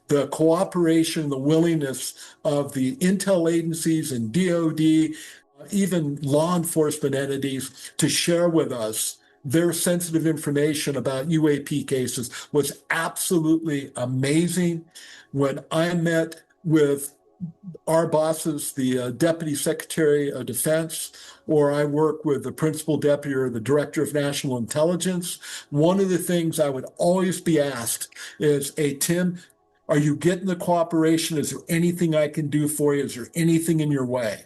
The cooperation, the willingness of the intel agencies and DOD, even law enforcement entities to share with us their sensitive information about UAP cases was absolutely amazing. When I met with our bosses, the Deputy Secretary of Defense, or I work with the Principal Deputy or the Director of National Intelligence, one of the things I would always be asked is, hey, Tim, are you getting the cooperation? Is there anything I can do for you? Is there anything in your way?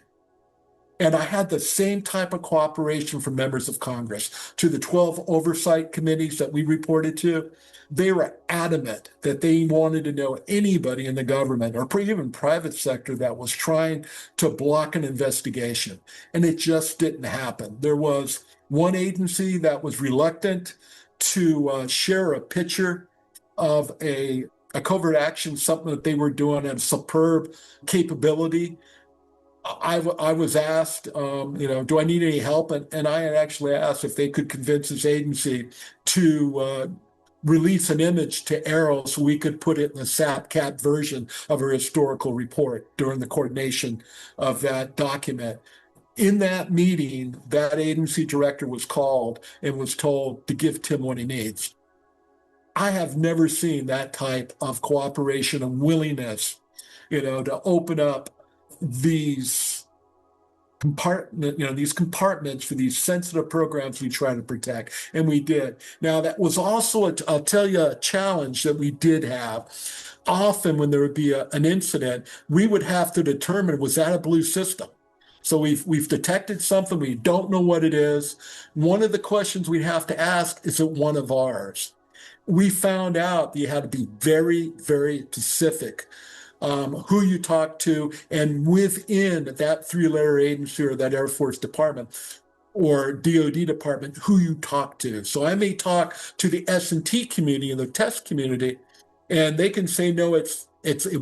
And I had the same type of cooperation from members of Congress to the 12 oversight committees that we reported to. They were adamant that they wanted to know anybody in the government or even private sector that was trying to block an investigation. And it just didn't happen. There was one agency that was reluctant to share a picture of a covert action, something that they were doing at a superb capability. I was asked, do I need any help? And I had actually asked if they could convince this agency to release an image to AARO so we could put it in the SAP-CAT version of our historical report during the coordination of that document. In that meeting, that agency director was called and was told to give Tim what he needs. I have never seen that type of cooperation and willingness, to open up these these compartments for these sensitive programs we try to protect, and we did. Now, that was also, I'll tell you, a challenge that we did have. Often when there would be an incident, we would have to determine, was that a blue system? So we've detected something, we don't know what it is. One of the questions we have to ask, is it one of ours? We found out that you had to be very, very specific who you talk to, and within that three-letter agency or that Air Force department or DoD department, who you talk to. So I may talk to the S&T community and the test community, and they can say, no, it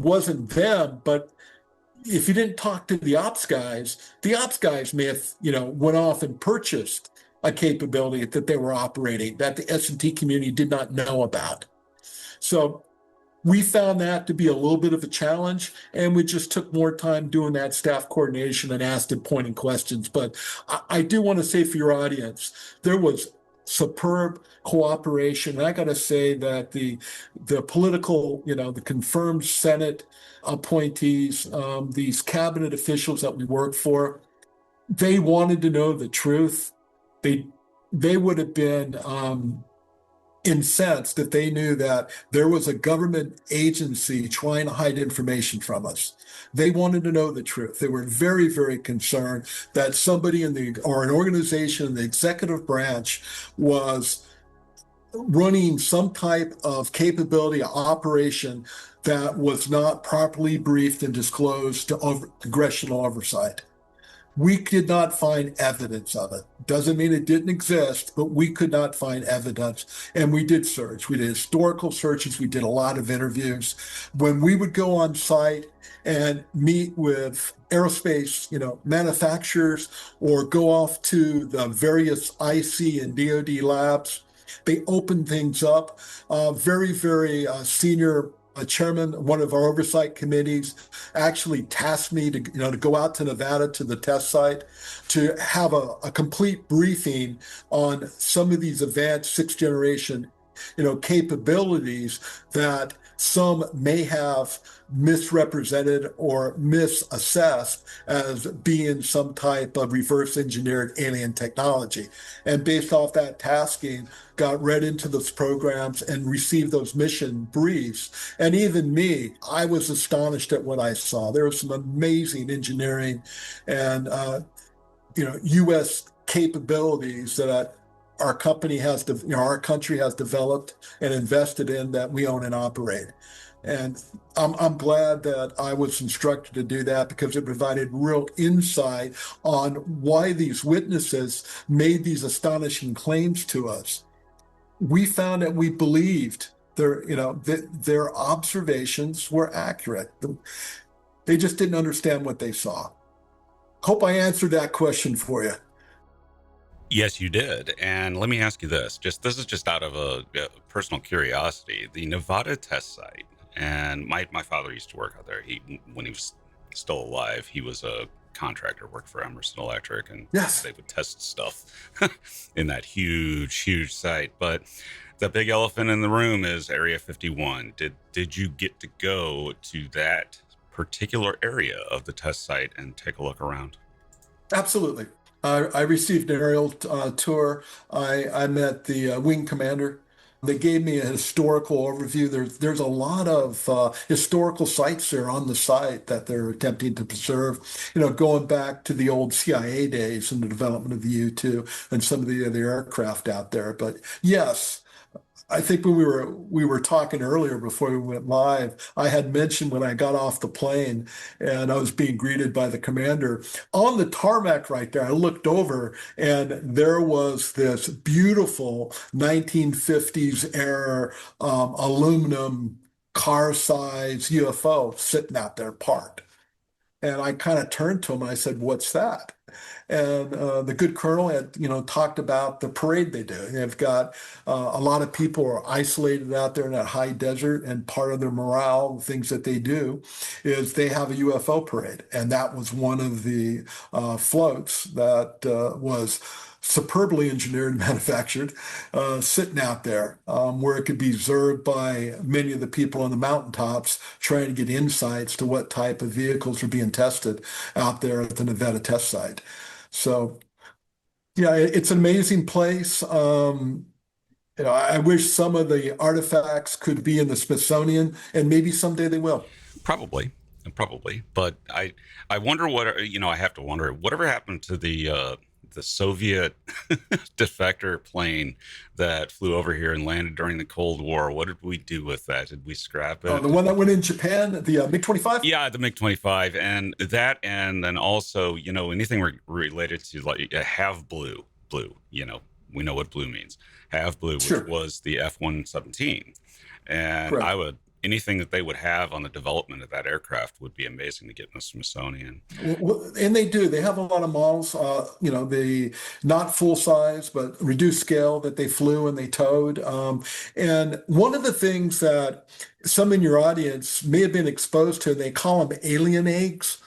wasn't them. But if you didn't talk to the ops guys may have, went off and purchased a capability that they were operating that the S&T community did not know about. So we found that to be a little bit of a challenge, and we just took more time doing that staff coordination and asked and pointing questions. But I do want to say for your audience, there was superb cooperation. And I got to say that the political, the confirmed Senate appointees, these cabinet officials that we work for, they wanted to know the truth. They would have been incensed if they knew that there was a government agency trying to hide information from us. They wanted to know the truth. They were very, very concerned that somebody or an organization in the executive branch was running some type of capability operation that was not properly briefed and disclosed to congressional oversight. We could not find evidence of it. Doesn't mean it didn't exist, but we could not find evidence. And we did search. We did historical searches. We did a lot of interviews. When we would go on site and meet with aerospace, manufacturers, or go off to the various IC and DoD labs, they opened things up. Very, very senior chairman of one of our oversight committees actually tasked me to go out to Nevada to the test site to have a complete briefing on some of these advanced sixth generation capabilities that some may have misrepresented or misassessed as being some type of reverse engineered alien technology. And based off that tasking, got read into those programs and received those mission briefs. And even me, I was astonished at what I saw. There was some amazing engineering and U.S. capabilities that our country has developed and invested in that we own and operate. And I'm glad that I was instructed to do that because it provided real insight on why these witnesses made these astonishing claims to us. We found that we believed their observations were accurate. They just didn't understand what they saw. Hope I answered that question for you. Yes, you did. And let me ask you this. This is just out of a personal curiosity. The Nevada test site, and my father used to work out there. When he was still alive, he was a contractor, worked for Emerson Electric, and yes, they would test stuff in that huge site. But the big elephant in the room is Area 51. Did you get to go to that particular area of the test site and take a look around? Absolutely. I received an aerial tour. I met the wing commander. They gave me a historical overview. There's a lot of historical sites there on the site that they're attempting to preserve, going back to the old CIA days and the development of the U-2 and some of the other aircraft out there. But yes, I think when we were talking earlier before we went live, I had mentioned when I got off the plane and I was being greeted by the commander on the tarmac right there. I looked over and there was this beautiful 1950s era aluminum car size UFO sitting out there parked. And I kind of turned to him and I said, "What's that?" And the good colonel had, talked about the parade they do. They've got a lot of people are isolated out there in that high desert, and part of their morale, the things that they do, is they have a UFO parade, and that was one of the floats that was superbly engineered and manufactured, sitting out there, where it could be observed by many of the people on the mountaintops trying to get insights to what type of vehicles are being tested out there at the Nevada test site. So, yeah, it's an amazing place. I wish some of the artifacts could be in the Smithsonian, and maybe someday they will. Probably, probably. But I wonder what I have to wonder whatever happened to the Soviet defector plane that flew over here and landed during the Cold War. What did we do with that? Did we scrap Oh, it? the one that went in Japan, the MiG-25? Yeah, the MiG-25, and that, and then also, anything related to like have blue. We know what blue means. Have blue, which Sure. was the F-117, and Correct. I would anything that they would have on the development of that aircraft would be amazing to get in the Smithsonian. And they do. They have a lot of models, the not full size, but reduced scale that they flew and they towed. And one of the things that some in your audience may have been exposed to, they call them alien eggs.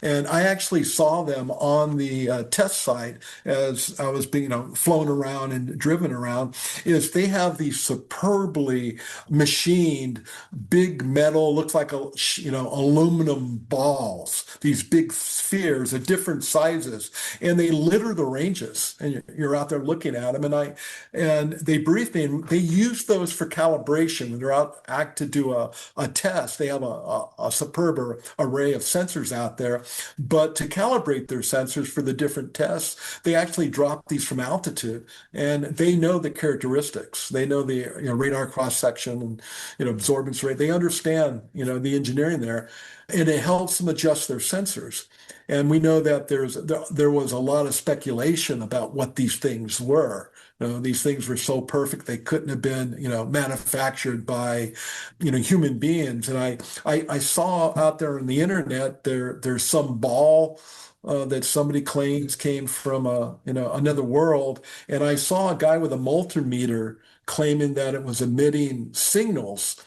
And I actually saw them on the test site as I was being, flown around and driven around, is they have these superbly machined big metal, looks like aluminum balls, these big spheres of different sizes, and they litter the ranges. And you're out there looking at them, and they briefed me, and they use those for calibration when they're out to do a test. They have a superb array of sensors out there. But to calibrate their sensors for the different tests, they actually drop these from altitude, and they know the characteristics. They know the radar cross section and absorbance rate. They understand the engineering there, and it helps them adjust their sensors. And we know that there was a lot of speculation about what these things were. These things were so perfect they couldn't have been, manufactured by, human beings. And I saw out there on the internet there's some ball that somebody claims came from another world, and I saw a guy with a multimeter claiming that it was emitting signals,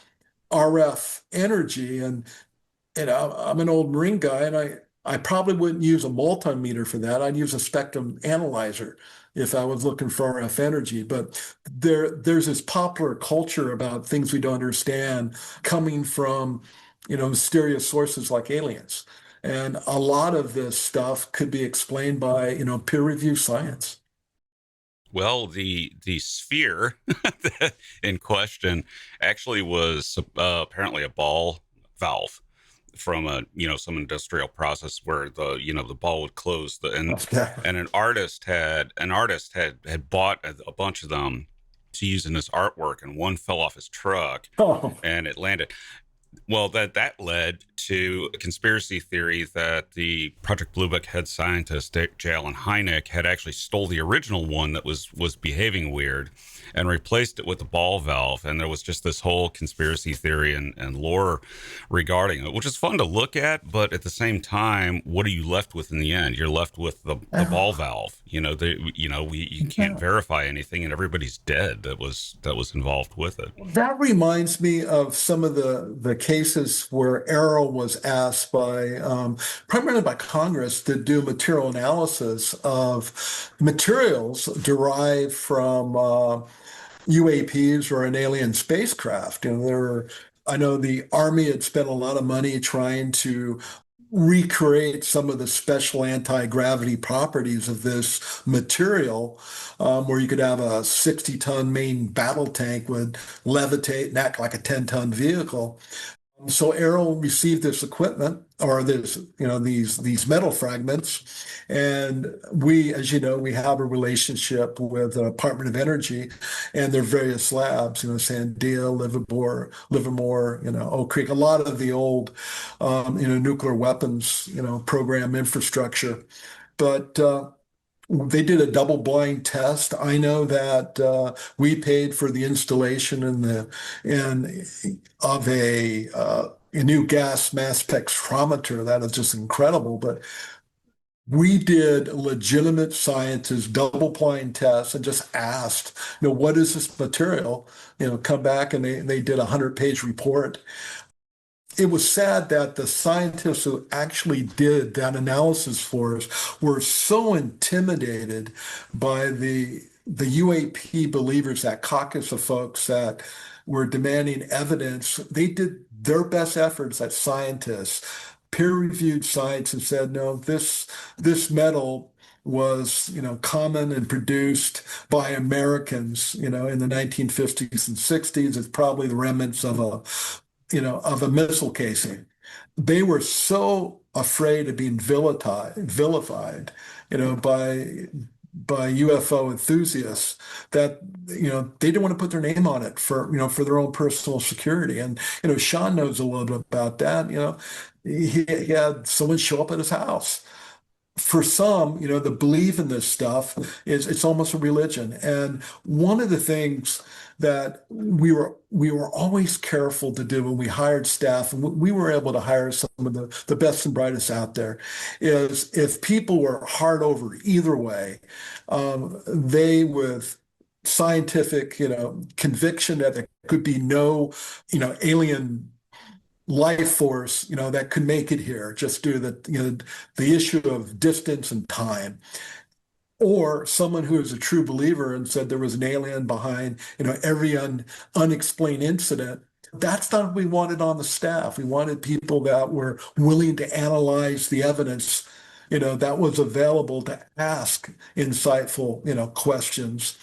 RF energy, and I'm an old Marine guy, and I probably wouldn't use a multimeter for that. I'd use a spectrum analyzer if I was looking for RF energy. But there's this popular culture about things we don't understand coming from, mysterious sources like aliens. And a lot of this stuff could be explained by, peer-reviewed science. Well, the sphere in question actually was apparently a ball valve from some industrial process where the ball would close and an artist had bought a bunch of them to use in his artwork, and one fell off his truck Oh, and it landed. Well, that led to a conspiracy theory that the Project Blue Book head scientist J. Allen Hynek had actually stole the original one that was behaving weird and replaced it with a ball valve. And there was just this whole conspiracy theory and lore regarding it, which is fun to look at. But at the same time, what are you left with in the end? You're left with the ball valve. You can't verify anything, and everybody's dead that was involved with it. that reminds me of some of the cases where AARO was asked primarily by Congress to do material analysis of materials derived from UAPs or an alien spacecraft. I know the Army had spent a lot of money trying to recreate some of the special anti-gravity properties of this material, where you could have a 60-ton main battle tank would levitate and act like a 10-ton vehicle. So AARO received this equipment or these metal fragments, and we, as you know, we have a relationship with the Department of Energy and their various labs, Sandia, Livermore, Oak Creek, a lot of the old, nuclear weapons, program infrastructure. But they did a double blind test. I know that we paid for the installation of a a new gas mass spectrometer. That is just incredible. But we did legitimate scientists double blind tests and just asked, what is this material? Come back, and they did a 100-page report. It was sad that the scientists who actually did that analysis for us were so intimidated by the UAP believers, that caucus of folks that were demanding evidence. They did their best efforts as scientists, peer-reviewed science, and said, no, this metal was, common and produced by Americans, in the 1950s and 60s. It's probably the remnants of a missile casing. They were so afraid of being vilified, by UFO enthusiasts that they didn't want to put their name on it for their own personal security. And Sean knows a little bit about that. He had someone show up at his house. For some, the belief in this stuff it's almost a religion. And one of the things that we were always careful to do when we hired staff, and we were able to hire some of the best and brightest out there, is if people were hard over either way, they with scientific, conviction that there could be no, alien life force, that could make it here just due to the issue of distance and time. Or someone who is a true believer and said there was an alien behind, every unexplained incident. That's not what we wanted on the staff. We wanted people that were willing to analyze the evidence, that was available to ask insightful, questions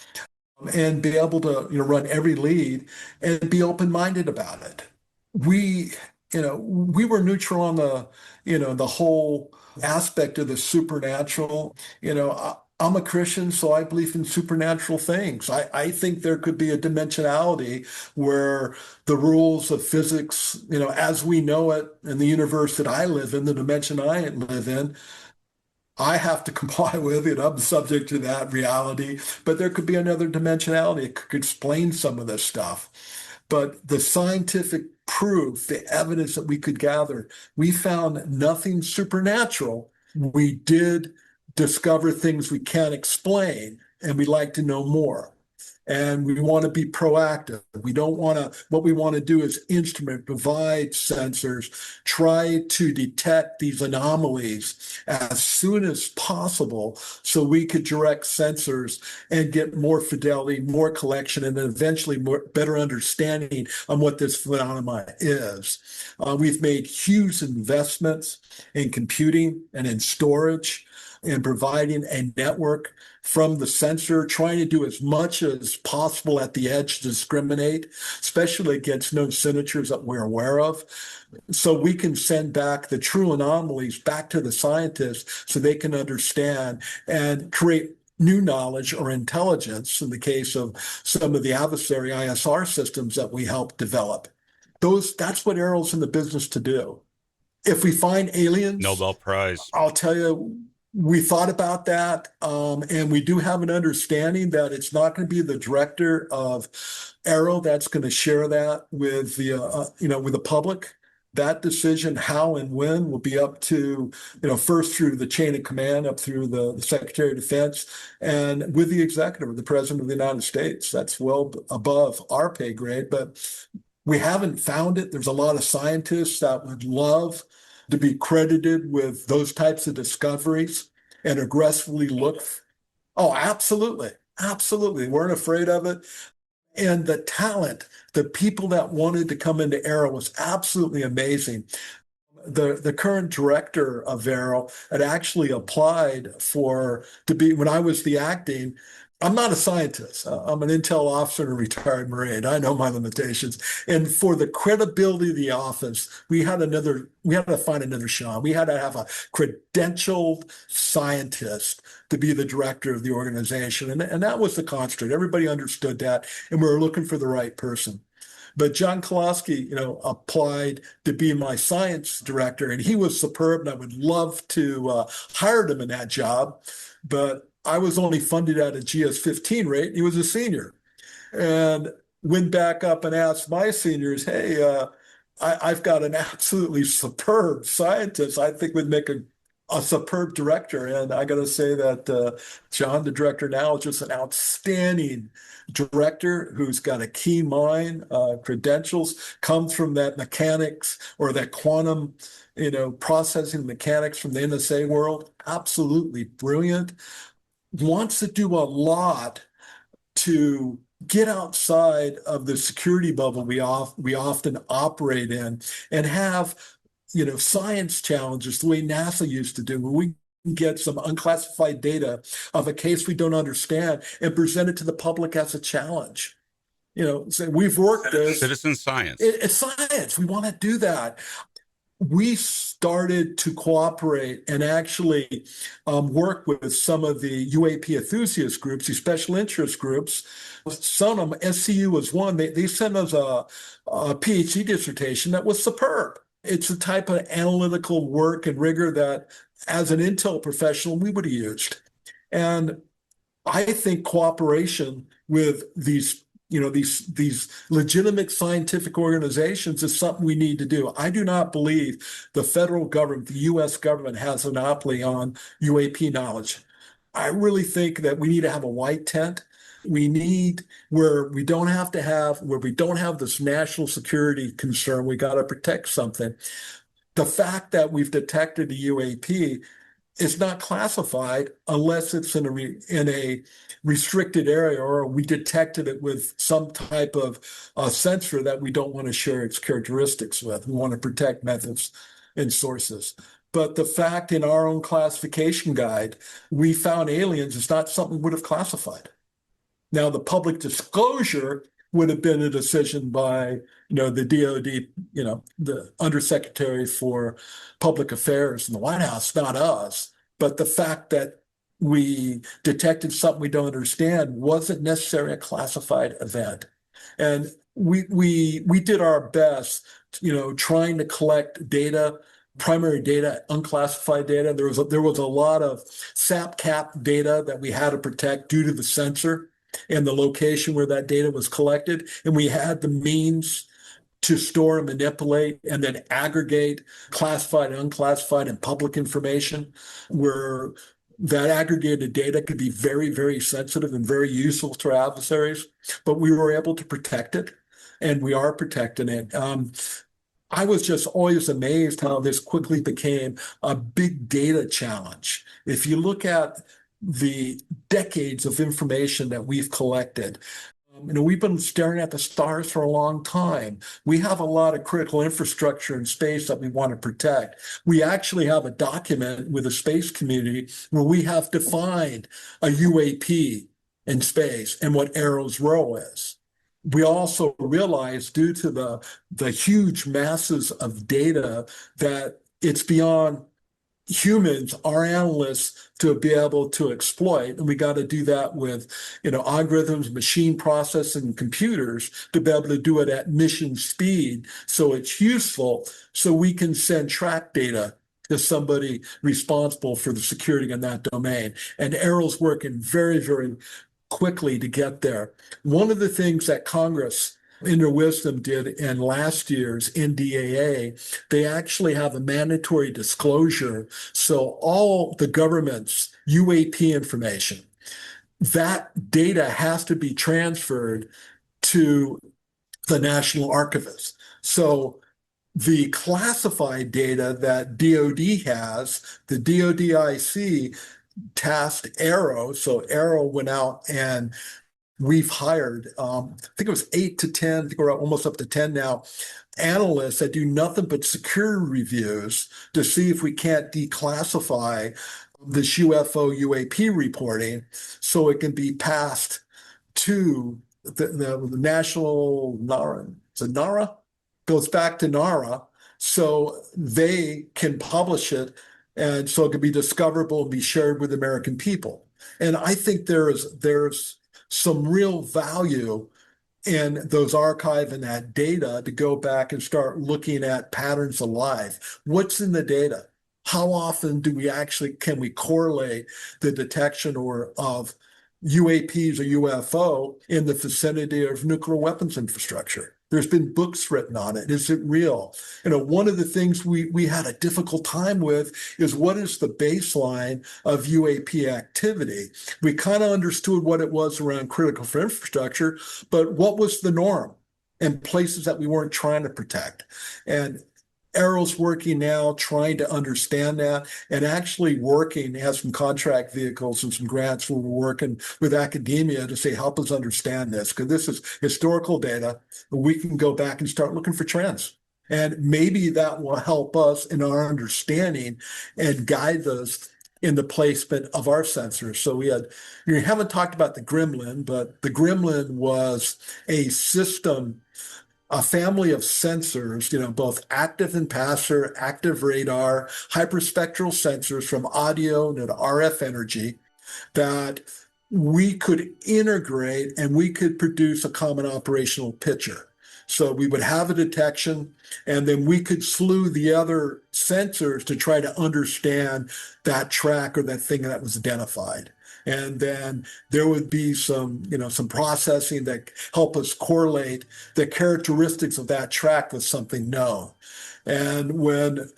and be able to, run every lead and be open-minded about it. We were neutral on the whole aspect of the supernatural. I'm a Christian, so I believe in supernatural things. I think there could be a dimensionality where the rules of physics, as we know it in the universe that I live in, the dimension I live in, I have to comply with it. I'm subject to that reality, but there could be another dimensionality. It could explain some of this stuff. But the scientific proof, the evidence that we could gather, we found nothing supernatural. We did discover things we can't explain, and we like to know more. And we want to be proactive. We don't want to, what we want to do is instrument, provide sensors, try to detect these anomalies as soon as possible so we could direct sensors and get more fidelity, more collection, and then eventually better understanding on what this phenomenon is. We've made huge investments in computing and in storage and providing a network from the sensor, trying to do as much as possible at the edge to discriminate, especially against known signatures that we're aware of, so we can send back the true anomalies back to the scientists so they can understand and create new knowledge or intelligence in the case of some of the adversary ISR systems that we help develop. That's what AARO's in the business to do. If we find aliens, Nobel Prize. I'll tell you, we thought about that, and we do have an understanding that it's not going to be the director of AARO that's going to share that with the public. That decision, how and when, will be up to, first through the chain of command, up through the Secretary of Defense, and with the executive, the President of the United States. That's well above our pay grade, but we haven't found it. There's a lot of scientists that would love to be credited with those types of discoveries and aggressively look. Oh, absolutely. Absolutely. We weren't afraid of it. And the talent, the people that wanted to come into AARO was absolutely amazing. The current director of AARO had actually applied to be, when I was the acting, I'm not a scientist. I'm an intel officer and a retired Marine. I know my limitations. And for the credibility of the office, we had to find another Sean. We had to have a credentialed scientist to be the director of the organization. And that was the constraint. Everybody understood that, and we were looking for the right person. But John Kolosky, applied to be my science director, and he was superb, and I would love to hire him in that job. But I was only funded at a GS-15 rate. He was a senior, and went back up and asked my seniors, hey, I've got an absolutely superb scientist. I think would make a superb director. And I got to say that John, the director now, is just an outstanding director who's got a keen mind, credentials, comes from that mechanics or that quantum, processing mechanics from the NSA world. Absolutely brilliant. Wants to do a lot to get outside of the security bubble we often operate in and have, science challenges the way NASA used to do, where we can get some unclassified data of a case we don't understand and present it to the public as a challenge. Say we've worked this. Citizen science. It's science. We want to do that. We started to cooperate and actually work with some of the UAP enthusiast groups, these special interest groups. Some of them, SCU was one, they sent us a PhD dissertation that was superb. It's the type of analytical work and rigor that, as an Intel professional, we would have used. And I think cooperation with these legitimate scientific organizations is something we need to do. I do not believe the federal government, the U.S. government, has a monopoly on UAP knowledge. I really think that we need to have a white tent. We need where we don't have this national security concern. We got to protect something. The fact that we've detected a UAP is not classified unless it's in a restricted area, or we detected it with some type of sensor that we don't want to share its characteristics with. We want to protect methods and sources. But the fact in our own classification guide, we found aliens is not something we would have classified. Now, the public disclosure would have been a decision by, the DOD, the Undersecretary for Public Affairs in the White House, not us. But the fact that we detected something we don't understand wasn't necessarily a classified event. And we did our best, trying to collect data, primary data, unclassified data. There was a lot of SAP-CAP data that we had to protect due to the sensor and the location where that data was collected. And we had the means to store and manipulate and then aggregate classified and unclassified and public information, where that aggregated data could be very, very sensitive and very useful to our adversaries. But we were able to protect it, and we are protecting it. I was just always amazed how this quickly became a big data challenge. If you look at the decades of information that we've collected, we've been staring at the stars for a long time. We have a lot of critical infrastructure in space that we want to protect. We actually have a document with the space community where we have defined a UAP in space and what AARO's role is. We also realize, due to the huge masses of data, that it's beyond humans, our analysts, to be able to exploit. And we got to do that with, algorithms, machine processing, computers, to be able to do it at mission speed. So it's useful, so we can send track data to somebody responsible for the security in that domain. And AARO's working very, very quickly to get there. One of the things that Congress, in their wisdom, did in last year's NDAA, they actually have a mandatory disclosure. So all the government's UAP information, that data has to be transferred to the National Archivist. So the classified data that DoD has, the DoDIC tasked AARO. So AARO went out and we've hired, I think it was 8 to 10, I think we're almost up to 10 now, analysts that do nothing but security reviews to see if we can't declassify this UFO UAP reporting so it can be passed to the national NARA. So NARA goes back to NARA so they can publish it, and so it can be discoverable and be shared with the American people. And I think there's some real value in those archive and that data to go back and start looking at patterns of life. What's in the data? How often can we correlate the detection of UAPs or UFO in the vicinity of nuclear weapons infrastructure? There's been books written on it. Is it real? One of the things we had a difficult time with is what is the baseline of UAP activity? We kind of understood what it was around critical for infrastructure, but what was the norm in places that we weren't trying to protect? And AARO's working now trying to understand that and actually working, has some contract vehicles and some grants where we're working with academia to say, help us understand this, because this is historical data. We can go back and start looking for trends. And maybe that will help us in our understanding and guide us in the placement of our sensors. So we haven't talked about the Gremlin, but the Gremlin was a system, a family of sensors, both active and passive, active radar, hyperspectral sensors from audio to RF energy that we could integrate and we could produce a common operational picture. So we would have a detection, and then we could slew the other sensors to try to understand that track or that thing that was identified. And then there would be some processing that help us correlate the characteristics of that track with something known. And when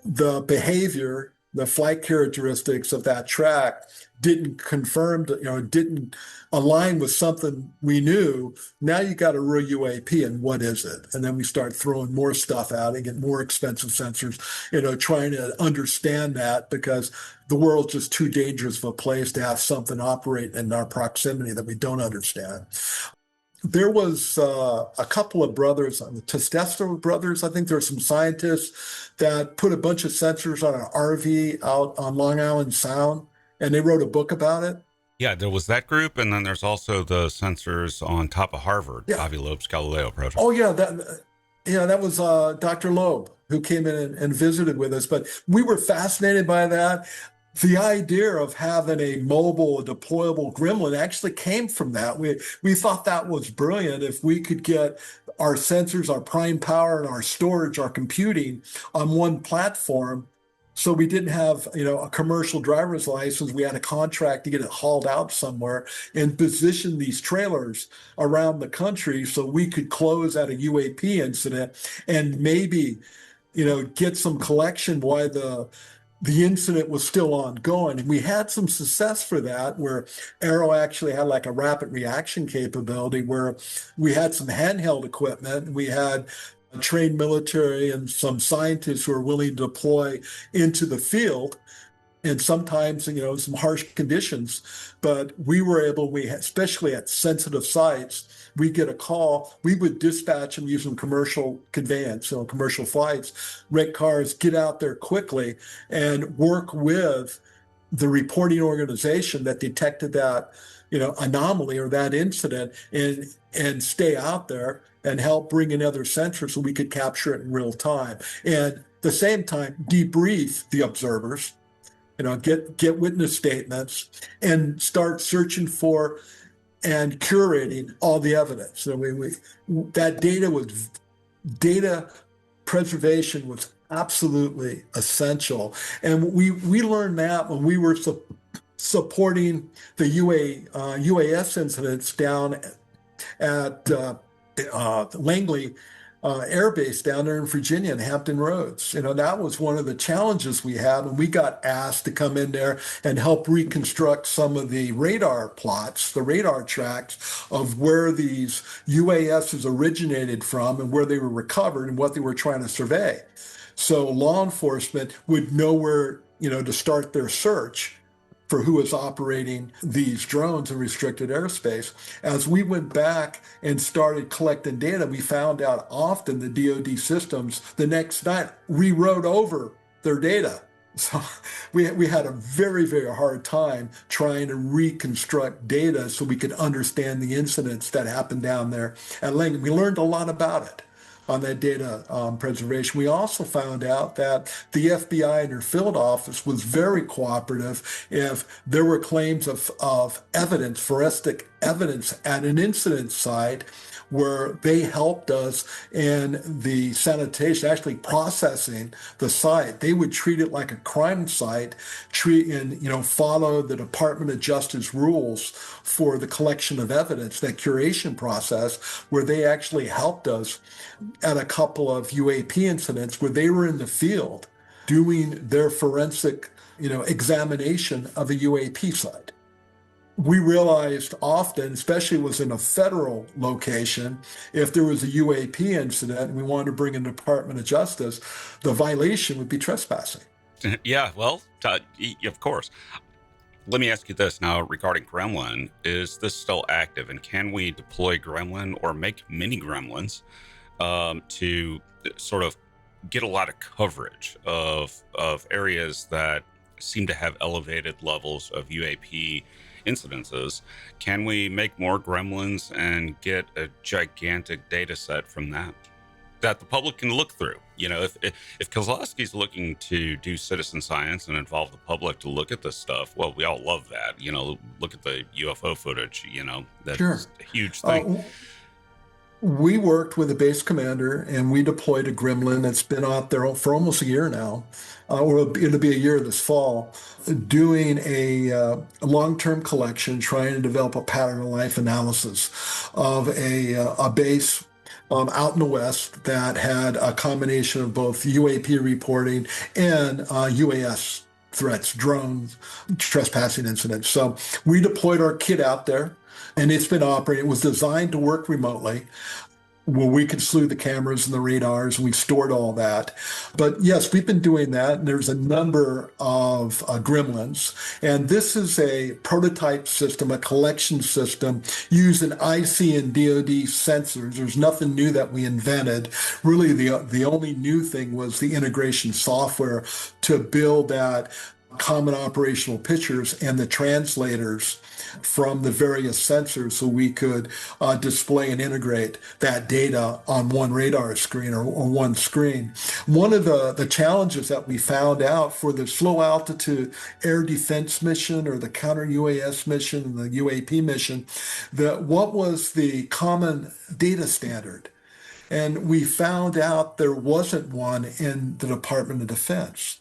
the behavior, the flight characteristics of that track didn't confirm, didn't align with something we knew, now you got a real UAP, and what is it? And then we start throwing more stuff out and get more expensive sensors, trying to understand that, because the world's just too dangerous of a place to have something operate in our proximity that we don't understand. There was a couple of brothers, the Testester brothers, I think there were some scientists that put a bunch of sensors on an RV out on Long Island Sound, and they wrote a book about it. Yeah, there was that group, and then there's also the sensors on top of Harvard, Avi Loeb's Galileo project. Oh, yeah, that was Dr. Loeb who came in and visited with us, but we were fascinated by that. The idea of having a mobile, deployable Gremlin actually came from that. We thought that was brilliant. If we could get our sensors, our prime power, and our storage, our computing on one platform, so we didn't have, a commercial driver's license. We had a contract to get it hauled out somewhere and position these trailers around the country so we could close at a UAP incident and maybe, get some collection why the incident was still ongoing. And we had some success for that, where AARO actually had like a rapid reaction capability where we had some handheld equipment. We had a trained military and some scientists who are willing to deploy into the field. And sometimes, some harsh conditions, but we were able, especially at sensitive sites, we get a call, we would dispatch them using commercial conveyance, commercial flights, rent cars, get out there quickly and work with the reporting organization that detected that, anomaly or that incident, and stay out there and help bring in other sensors so we could capture it in real time. And at the same time, debrief the observers, get witness statements and start searching for and curating all the evidence. So that data preservation was absolutely essential. And we learned that when we were supporting the UAS incidents down at Langley Air Base down there in Virginia in Hampton Roads. That was one of the challenges we had when we got asked to come in there and help reconstruct some of the radar plots, the radar tracks of where these UASs originated from and where they were recovered and what they were trying to survey. So law enforcement would know where, to start their search for who is operating these drones in restricted airspace. As we went back and started collecting data, we found out often the DoD systems the next night rewrote over their data. So we had a very, very hard time trying to reconstruct data so we could understand the incidents that happened down there at Langley. We learned a lot about it on that data preservation. We also found out that the FBI and their field office was very cooperative if there were claims of evidence, forensic evidence at an incident site where they helped us in the sanitation, actually processing the site. They would treat it like a crime site, treat and follow the Department of Justice rules for the collection of evidence, that curation process, where they actually helped us at a couple of UAP incidents where they were in the field doing their forensic, examination of a UAP site. We realized often, especially was in a federal location, if there was a UAP incident and we wanted to bring in the Department of Justice, the violation would be trespassing. Yeah, well, of course. Let me ask you this now regarding Gremlin. Is this still active, and can we deploy Gremlin or make mini Gremlins to sort of get a lot of coverage of areas that seem to have elevated levels of UAP incidences? Can we make more Gremlins and get a gigantic data set from that the public can look through? If Kozlowski's looking to do citizen science and involve the public to look at this stuff, well, we all love that. Look at the UFO footage. That's Sure. a huge thing. We worked with a base commander and we deployed a Gremlin that's been out there for almost a year now, or it'll be a year this fall, doing a long-term collection, trying to develop a pattern of life analysis of a base out in the West that had a combination of both UAP reporting and UAS threats, drones, trespassing incidents. So we deployed our kit out there and it's been operating. It was designed to work remotely, where we could slew the cameras and the radars, and we stored all that. But yes, we've been doing that, and there's a number of Gremlins. And this is a prototype system, a collection system using IC and DoD sensors. There's nothing new that we invented. Really, the only new thing was the integration software to build that common operational pictures and the translators from the various sensors so we could display and integrate that data on one radar screen or one screen. One of the challenges that we found out for the slow altitude air defense mission or the counter UAS mission and the UAP mission, what was the common data standard? And we found out there wasn't one in the Department of Defense.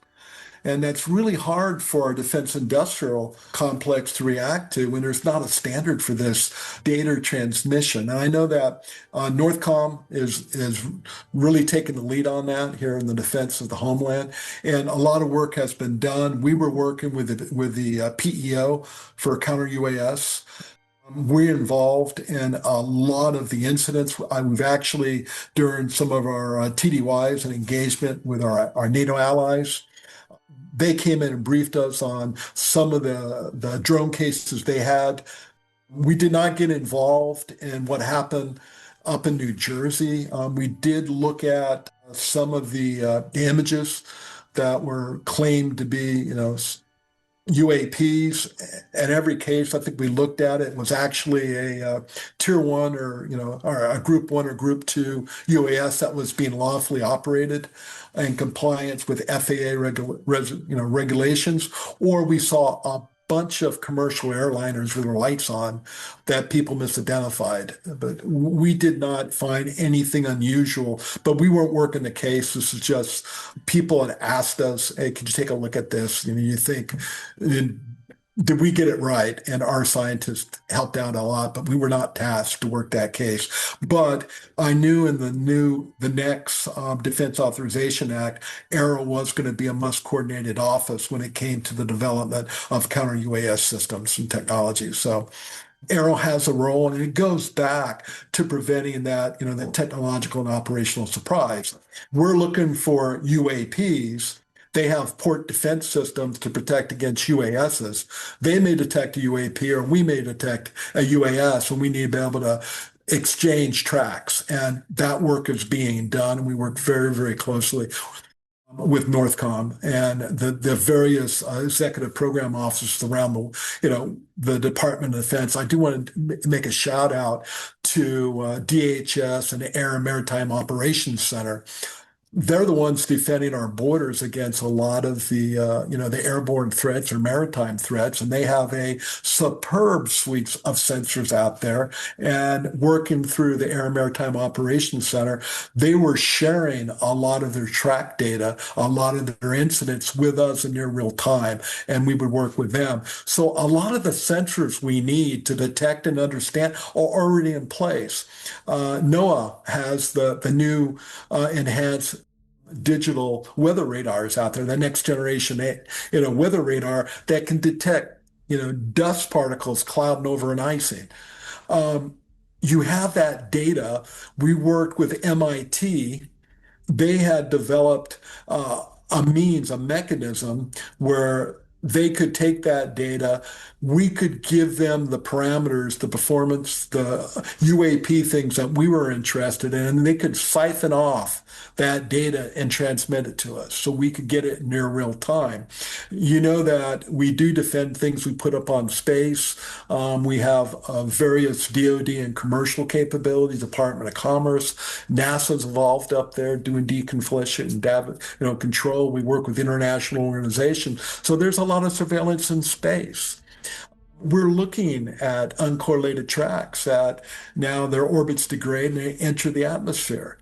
And that's really hard for our defense industrial complex to react to when there's not a standard for this data transmission. And I know that Northcom is really taking the lead on that here in the defense of the homeland. And a lot of work has been done. We were working with the PEO for counter UAS. We're involved in a lot of the incidents. We've actually, during some of our TDYs and engagement with our NATO allies, they came in and briefed us on some of the drone cases they had. We did not get involved in what happened up in New Jersey. We did look at some of the images that were claimed to be, UAPs. In every case, I think we looked at it, was actually a tier one or a group one or group two UAS that was being lawfully operated in compliance with FAA regulations, or we saw a bunch of commercial airliners with their lights on that people misidentified. But we did not find anything unusual, but we weren't working the case. This is just people had asked us, hey, could you take a look at this? You think, did we get it right? And our scientists helped out a lot, but we were not tasked to work that case. But I knew in the next Defense Authorization Act, AARO was going to be a must-coordinated office when it came to the development of counter-UAS systems and technology. So AARO has a role, and it goes back to preventing that, that technological and operational surprise. We're looking for UAPs. They have port defense systems to protect against UASs. They may detect a UAP or we may detect a UAS, and we need to be able to exchange tracks. And that work is being done. And we work very, very closely with Northcom and the various executive program offices around the Department of Defense. I do want to make a shout out to DHS and the Air and Maritime Operations Center. they're the ones defending our borders against a lot of the airborne threats or maritime threats, and they have a superb suite of sensors out there. And working through the Air and Maritime Operations Center, they were sharing a lot of their track data, a lot of their incidents with us in near real time, and we would work with them. So a lot of the sensors we need to detect and understand are already in place. NOAA has the new enhanced digital weather radars out there, the next generation, weather radar that can detect, dust particles clouding over an icing. You have that data. We worked with MIT. They had developed a mechanism where they could take that data. We could give them the parameters, the performance, the UAP things that we were interested in, and they could siphon off that data and transmit it to us so we could get it near real time. You know that we do defend things we put up on space. We have various DoD and commercial capabilities, Department of Commerce. NASA's involved up there doing deconfliction and data, control. We work with international organizations. So there's a lot of surveillance in space. We're looking at uncorrelated tracks that now their orbits degrade and they enter the atmosphere.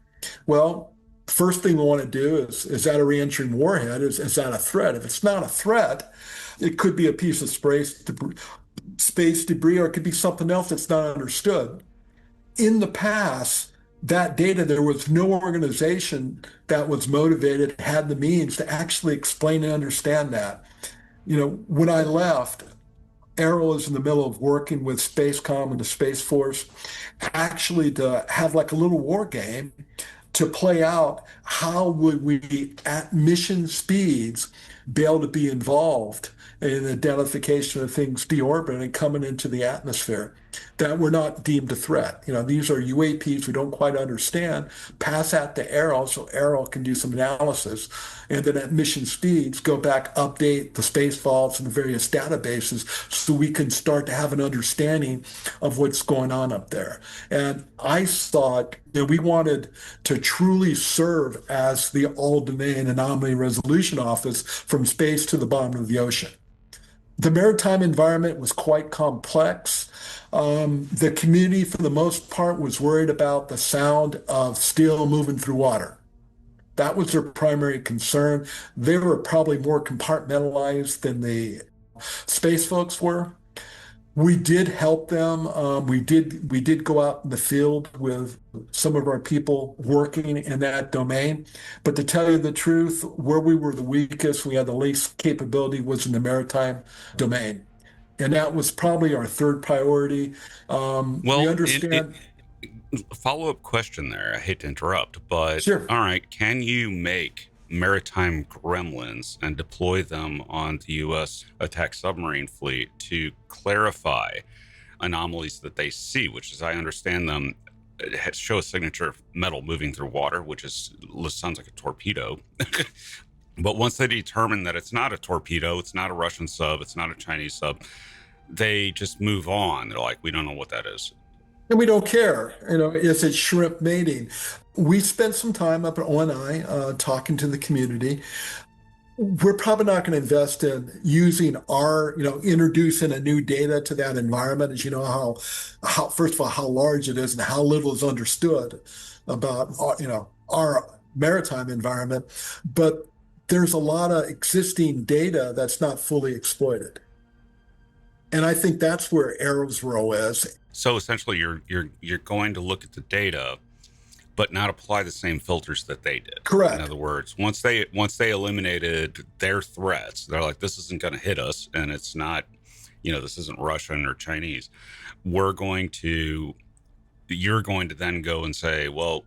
Well, first thing we want to do is that a re-entering warhead? Is that a threat? If it's not a threat, it could be a piece of space debris, or it could be something else that's not understood. In the past, that data, there was no organization that was motivated, had the means to actually explain and understand that. When I left, AARO is in the middle of working with Spacecom and the Space Force, actually to have like a little war game to play out how would we, at mission speeds, be able to be involved in identification of things deorbiting and coming into the atmosphere that were not deemed a threat. These are UAPs we don't quite understand. Pass that to AARO so AARO can do some analysis, and then at mission speeds go back, update the space vaults and the various databases so we can start to have an understanding of what's going on up there. And I thought that we wanted to truly serve as the All-Domain Anomaly Resolution Office from space to the bottom of the ocean. The maritime environment was quite complex. The community, for the most part, was worried about the sound of steel moving through water. That was their primary concern. They were probably more compartmentalized than the space folks were. We did help them. We did go out in the field with some of our people working in that domain. But to tell you the truth, where we were the weakest, we had the least capability, was in the maritime domain. And that was probably our third priority. We understand. Follow-up question there. I hate to interrupt, but Sure. All right, can you make maritime gremlins and deploy them on the U.S. attack submarine fleet to clarify anomalies that they see, which, as I understand them, show a signature of metal moving through water, which sounds like a torpedo. But once they determine that it's not a torpedo, it's not a Russian sub, it's not a Chinese sub, they just move on. They're like, we don't know what that is. And we don't care. Is it shrimp mating? We spent some time up at ONI talking to the community. We're probably not going to invest in using introducing a new data to that environment, as you know how first of all, how large it is and how little is understood about, our maritime environment. But there's a lot of existing data that's not fully exploited. And I think that's where AARO's role is. So essentially, you're going to look at the data, but not apply the same filters that they did. Correct. In other words, once they eliminated their threats, they're like, this isn't going to hit us, and it's not, this isn't Russian or Chinese. You're going to then go and say, well,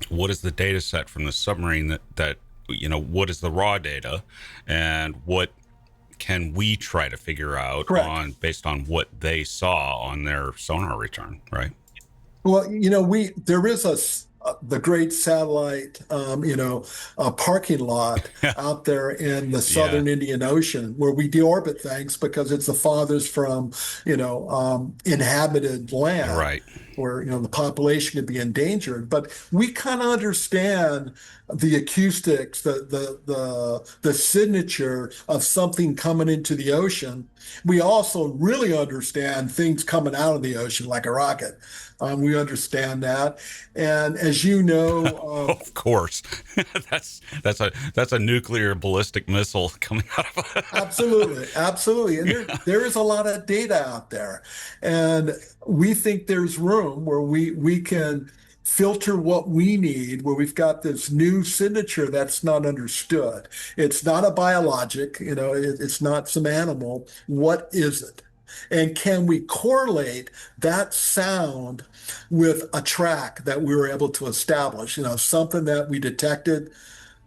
what is the data set from the submarine that what is the raw data, and what can we try to figure out based on what they saw on their sonar return, right? Well, there is the great satellite, a parking lot out there in the southern Indian Ocean where we deorbit things because it's the farthest from, inhabited land. Right. where the population could be endangered. But we kind of understand the acoustics, the signature of something coming into the ocean. We also really understand things coming out of the ocean like a rocket. We understand that, and as you know, Of course, that's a nuclear ballistic missile coming out of. absolutely, absolutely. And there is a lot of data out there. And we think there's room where we can filter what we need, where we've got this new signature that's not understood. It's not a biologic, it's not some animal. What is it? And can we correlate that sound with a track that we were able to establish? Something that we detected.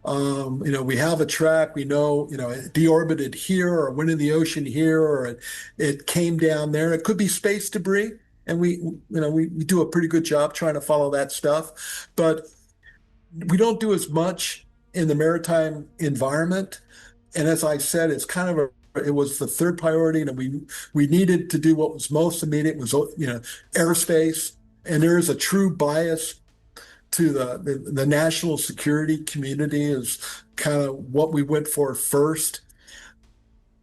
We have a track, we know, it deorbited here or went in the ocean here, or it came down there. It could be space debris. And we do a pretty good job trying to follow that stuff, but we don't do as much in the maritime environment. And as I said, it was the third priority, and we needed to do what was most immediate, was airspace. And there is a true bias to the national security community is kind of what we went for first.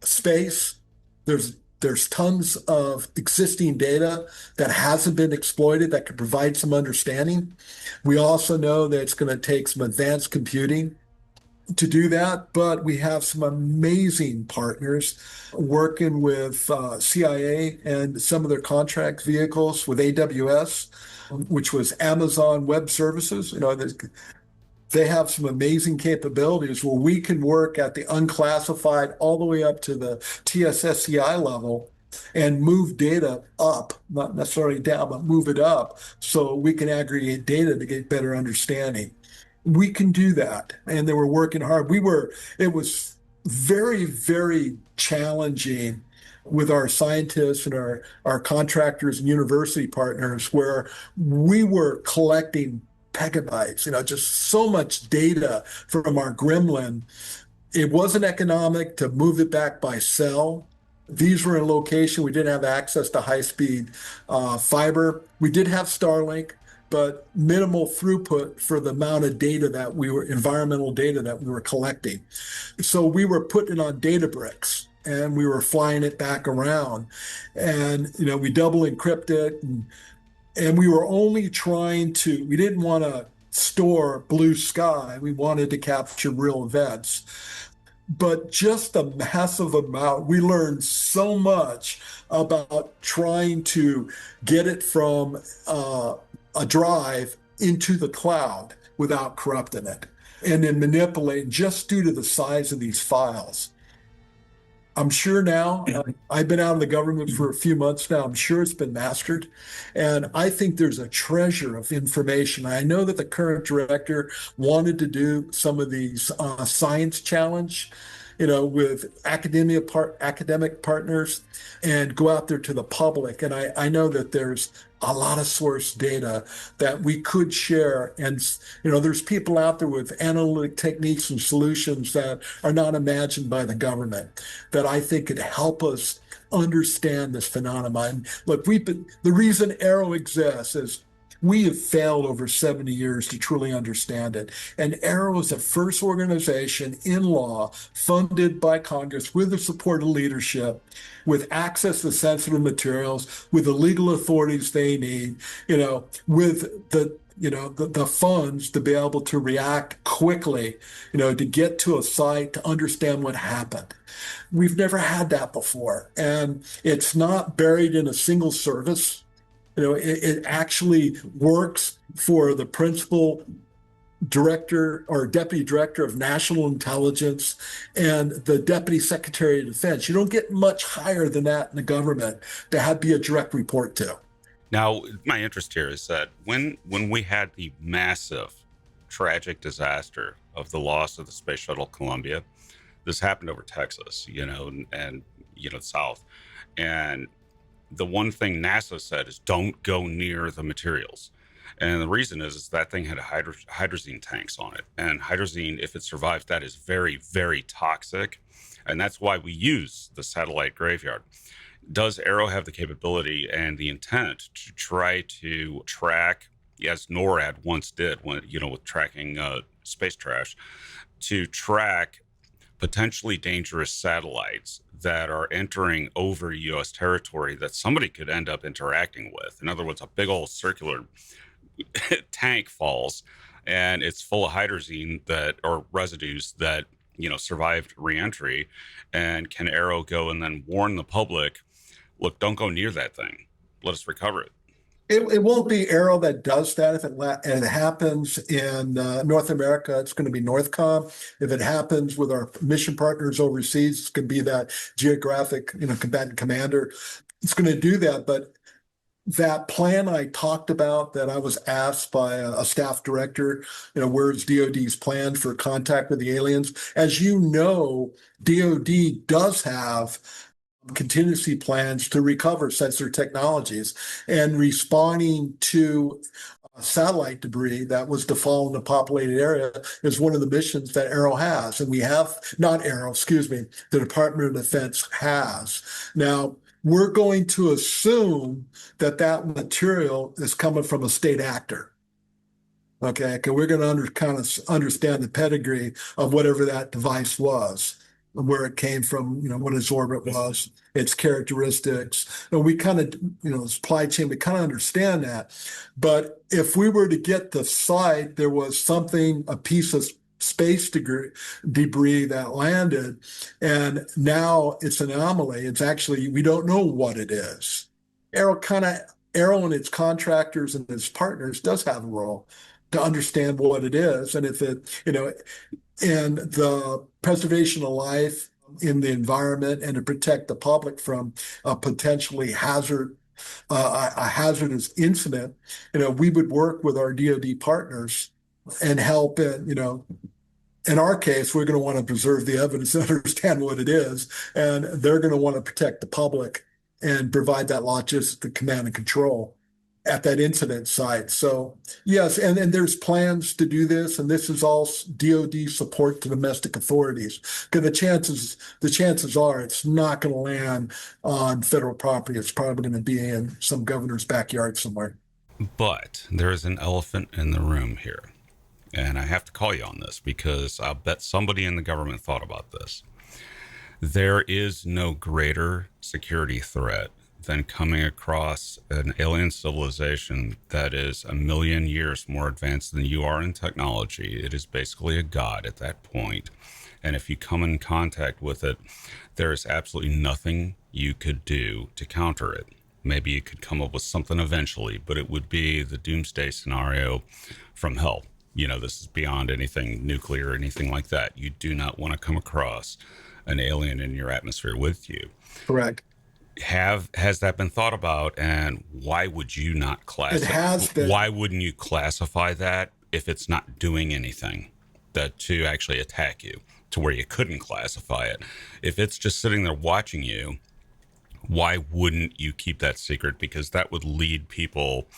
Space, there's tons of existing data that hasn't been exploited that could provide some understanding. We also know that it's going to take some advanced computing to do that, but we have some amazing partners working with CIA and some of their contract vehicles with AWS, which was Amazon Web Services. They have some amazing capabilities where we can work at the unclassified all the way up to the TSSCI level and move data up, not necessarily down, but move it up so we can aggregate data to get better understanding. We can do that. And they were working hard. It was very, very challenging with our scientists and our contractors and university partners, where we were collecting petabytes, just so much data from our Gremlin. It wasn't economic to move it back by cell. These were in a location we didn't have access to high-speed fiber. We did have Starlink, but minimal throughput for the amount of data environmental data that we were collecting. So we were putting it on data bricks and we were flying it back around, and we double encrypt it, and we were only we didn't want to store blue sky. We wanted to capture real events. But just a massive amount. We learned so much about trying to get it from a drive into the cloud without corrupting it, and then manipulating just due to the size of these files. I'm sure now, I've been out of the government for a few months now, I'm sure it's been mastered. And I think there's a treasure of information. I know that the current director wanted to do some of these science challenge, with academic partners and go out there to the public. And I know that there's a lot of source data that we could share. And, there's people out there with analytic techniques and solutions that are not imagined by the government that I think could help us understand this phenomenon. Look, the reason AARO exists is we have failed over 70 years to truly understand it. And AARO is the first organization in law funded by Congress with the support of leadership, with access to sensitive materials, with the legal authorities they need, with the funds to be able to react quickly, to get to a site, to understand what happened. We've never had that before. And it's not buried in a single service. It actually works for the principal director or deputy director of national intelligence and the deputy secretary of defense. You don't get much higher than that in the government to be a direct report to. Now, my interest here is that when we had the massive, tragic disaster of the loss of the Space Shuttle Columbia, this happened over Texas, and south. And the one thing NASA said is don't go near the materials. And the reason is that thing had hydrazine tanks on it. And hydrazine, if it survives, that is very, very toxic. And that's why we use the satellite graveyard. Does AARO have the capability and the intent to try to track, as NORAD once did, when with tracking space trash, to track potentially dangerous satellites that are entering over U.S. territory that somebody could end up interacting with? In other words, a big old circular tank falls and it's full of hydrazine that or residues that survived reentry, and can AARO go and then warn the public, look, don't go near that thing, let us recover it? It won't be AARO that does that. If it happens in North America, it's going to be Northcom. If it happens with our mission partners overseas, it's going to be that geographic, combatant commander. It's going to do that. But that plan I talked about, that I was asked by a staff director, where's DoD's plan for contact with the aliens? As you know, DoD does have contingency plans to recover sensor technologies, and responding to satellite debris that was to fall in the populated area is one of the missions that AARO has. And we have, not AARO, excuse me, the Department of Defense has. Now, we're going to assume that that material is coming from a state actor. Okay, because we're going to kind of understand the pedigree of whatever that device was, where it came from, what its orbit was, its characteristics. And we kind of, supply chain, we kind of understand that. But if we were to get the site, there was something, a piece of space debris that landed, and now it's an anomaly. It's actually, we don't know what it is. AARO and its contractors and its partners does have a role to understand what it is. And if it, and the preservation of life in the environment, and to protect the public from a potentially a hazardous incident, we would work with our DoD partners and help it, in our case, we're going to want to preserve the evidence and understand what it is, and they're going to want to protect the public and provide that logistic command and control at that incident site. So yes, and there's plans to do this, and this is all DoD support to domestic authorities. Because the chances are it's not going to land on federal property. It's probably going to be in some governor's backyard somewhere. But there is an elephant in the room here. And I have to call you on this because I'll bet somebody in the government thought about this. There is no greater security threat than coming across an alien civilization that is 1,000,000 years more advanced than you are in technology. It is basically a god at that point. And if you come in contact with it, there is absolutely nothing you could do to counter it. Maybe you could come up with something eventually, but it would be the doomsday scenario from hell. This is beyond anything nuclear or anything like that. You do not want to come across an alien in your atmosphere with you. Correct. Has that been thought about, and why would you not classify? It has been. Why wouldn't you classify that if it's not doing anything to actually attack you, to where you couldn't classify it? If it's just sitting there watching you, why wouldn't you keep that secret? Because that would lead people,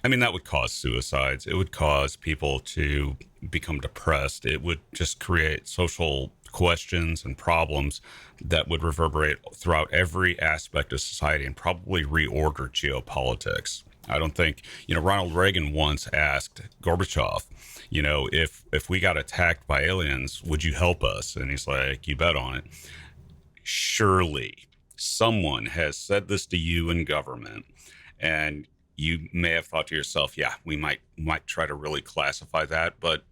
that would cause suicides. It would cause people to become depressed. It would just create social questions and problems that would reverberate throughout every aspect of society and probably reorder geopolitics. I don't think, Ronald Reagan once asked Gorbachev, if we got attacked by aliens, would you help us? And he's like, you bet on it. Surely someone has said this to you in government, and you may have thought to yourself, yeah, we might try to really classify that, but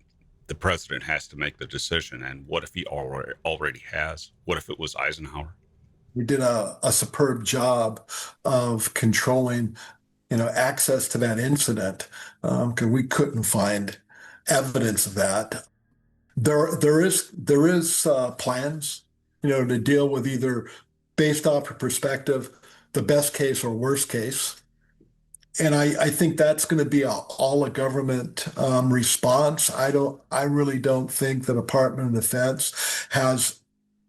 the president has to make the decision. And what if he already has? What if it was Eisenhower? We did a superb job of controlling, access to that incident, because we couldn't find evidence of that. There is plans, to deal with either based off a perspective, the best case or worst case. And I think that's going to be all a government response. I really don't think the Department of Defense has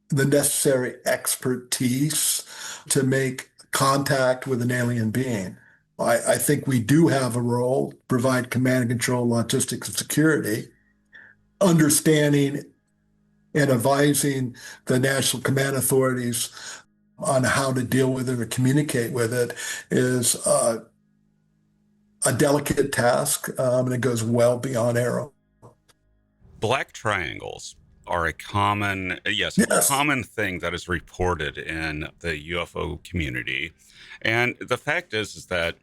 the necessary expertise to make contact with an alien being. I think we do have a role, provide command and control, logistics, and security, understanding and advising the national command authorities on how to deal with it or communicate with it is a delicate task, and it goes well beyond AARO. Black triangles are a common, yes, a Yes. common thing that is reported in the UFO community. And the fact is that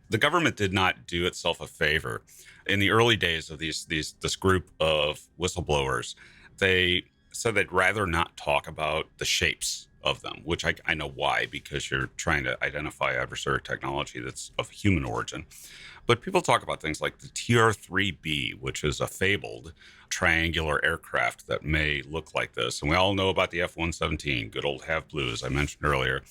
the government did not do itself a favor. In the early days of this group of whistleblowers, they said they'd rather not talk about the shapes of them, which I know why, because you're trying to identify adversary technology that's of human origin. But people talk about things like the TR-3B, which is a fabled triangular aircraft that may look like this. And we all know about the F-117, good old Have Blue, as I mentioned earlier.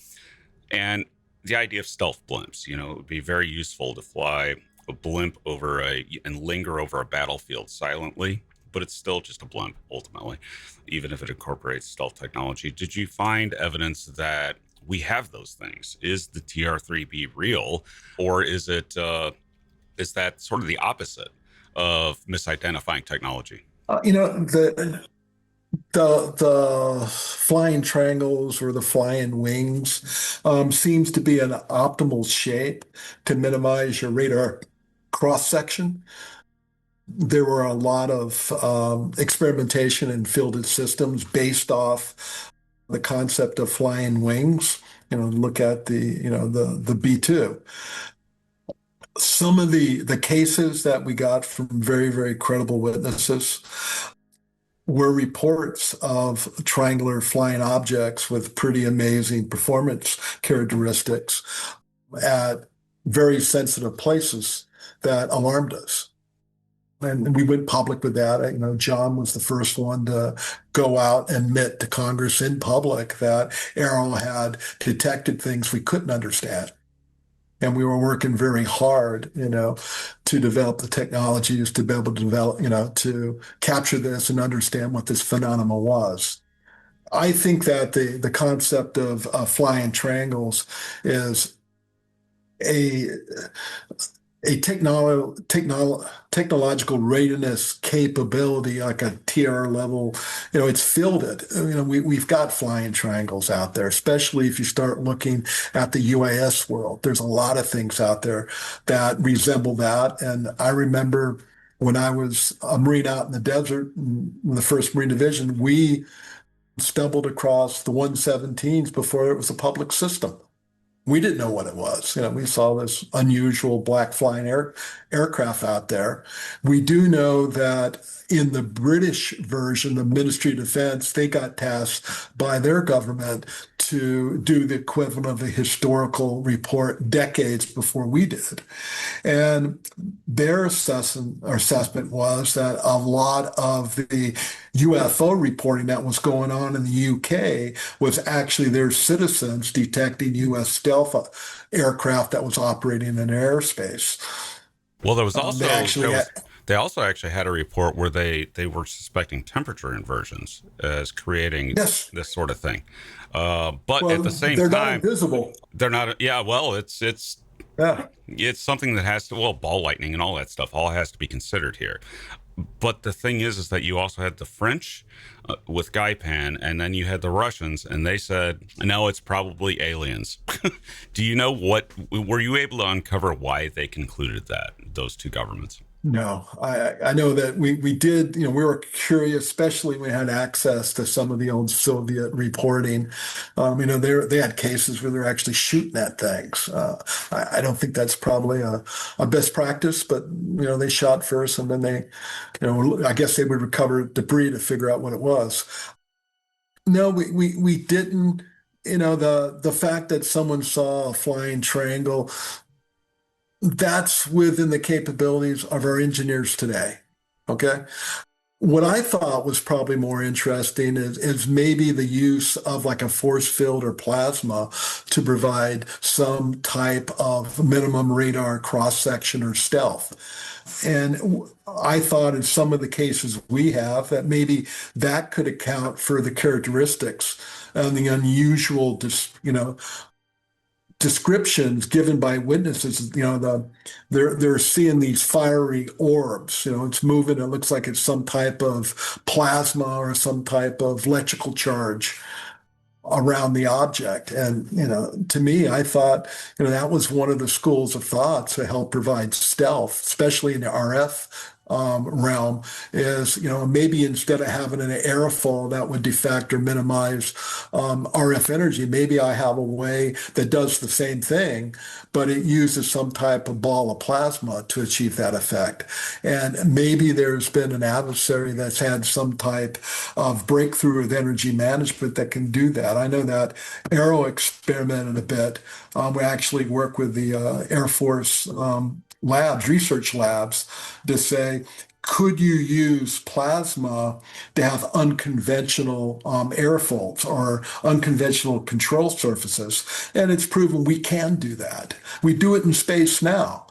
And the idea of stealth blimps, it would be very useful to fly a blimp and linger over a battlefield silently, but it's still just a blimp ultimately, even if it incorporates stealth technology. Did you find evidence that we have those things? Is the TR-3B real, or is that sort of the opposite of misidentifying technology? The flying triangles or the flying wings seems to be an optimal shape to minimize your radar cross section. There were a lot of experimentation in fielded systems based off the concept of flying wings. Look at the B-2. Some of the cases that we got from very, very credible witnesses were reports of triangular flying objects with pretty amazing performance characteristics at very sensitive places that alarmed us. And we went public with that. John was the first one to go out and admit to Congress in public that AARO had detected things we couldn't understand. And we were working very hard, to develop the technologies to be able to develop, to capture this and understand what this phenomenon was. I think that the concept of flying triangles is a technological readiness capability, like a TR level, it's fielded. We've got flying triangles out there, especially if you start looking at the UAS world. There's a lot of things out there that resemble that. And I remember when I was a Marine out in the desert, in the 1st Marine Division, we stumbled across the 117s before it was a public system. We didn't know what it was. We saw this unusual black flying aircraft out there. We do know that in the British version, the Ministry of Defense, they got tasked by their government to do the equivalent of a historical report decades before we did. And their assessment was that a lot of the UFO reporting that was going on in the UK was actually their citizens detecting U.S. stealth aircraft that was operating in airspace. Well, there was also they also actually had a report where they were suspecting temperature inversions as creating this sort of thing. But at the same they're time, not invisible. They're not. Yeah. Well, it's something that has to, ball lightning and all that stuff all has to be considered here. But the thing is that you also had the French with Gaipan, and then you had the Russians, and they said, no, it's probably aliens. Do you know were you able to uncover why they concluded that, those two governments? No, I know that we did, we were curious, especially when we had access to some of the old Soviet reporting. They had cases where they're actually shooting at things. I don't think that's probably a best practice, but, they shot first and then they, I guess they would recover debris to figure out what it was. No, we didn't, the fact that someone saw a flying triangle, that's within the capabilities of our engineers today. Okay. What I thought was probably more interesting is maybe the use of like a force field or plasma to provide some type of minimum radar cross section or stealth. And I thought in some of the cases we have that maybe that could account for the characteristics and the unusual, descriptions given by witnesses. They're seeing these fiery orbs. It's moving. It looks like it's some type of plasma or some type of electrical charge. around the object. And, to me, I thought, that was one of the schools of thought to help provide stealth, especially in the RF realm, is, maybe instead of having an aerofol that would defect or minimize RF energy, maybe I have a way that does the same thing, but it uses some type of ball of plasma to achieve that effect. And maybe there's been an adversary that's had some type of breakthrough with energy management that can do that. I know that AARO experimented a bit. We actually work with the Air Force labs, research labs, to say, could you use plasma to have unconventional airfolds or unconventional control surfaces? And it's proven we can do that. We do it in space now.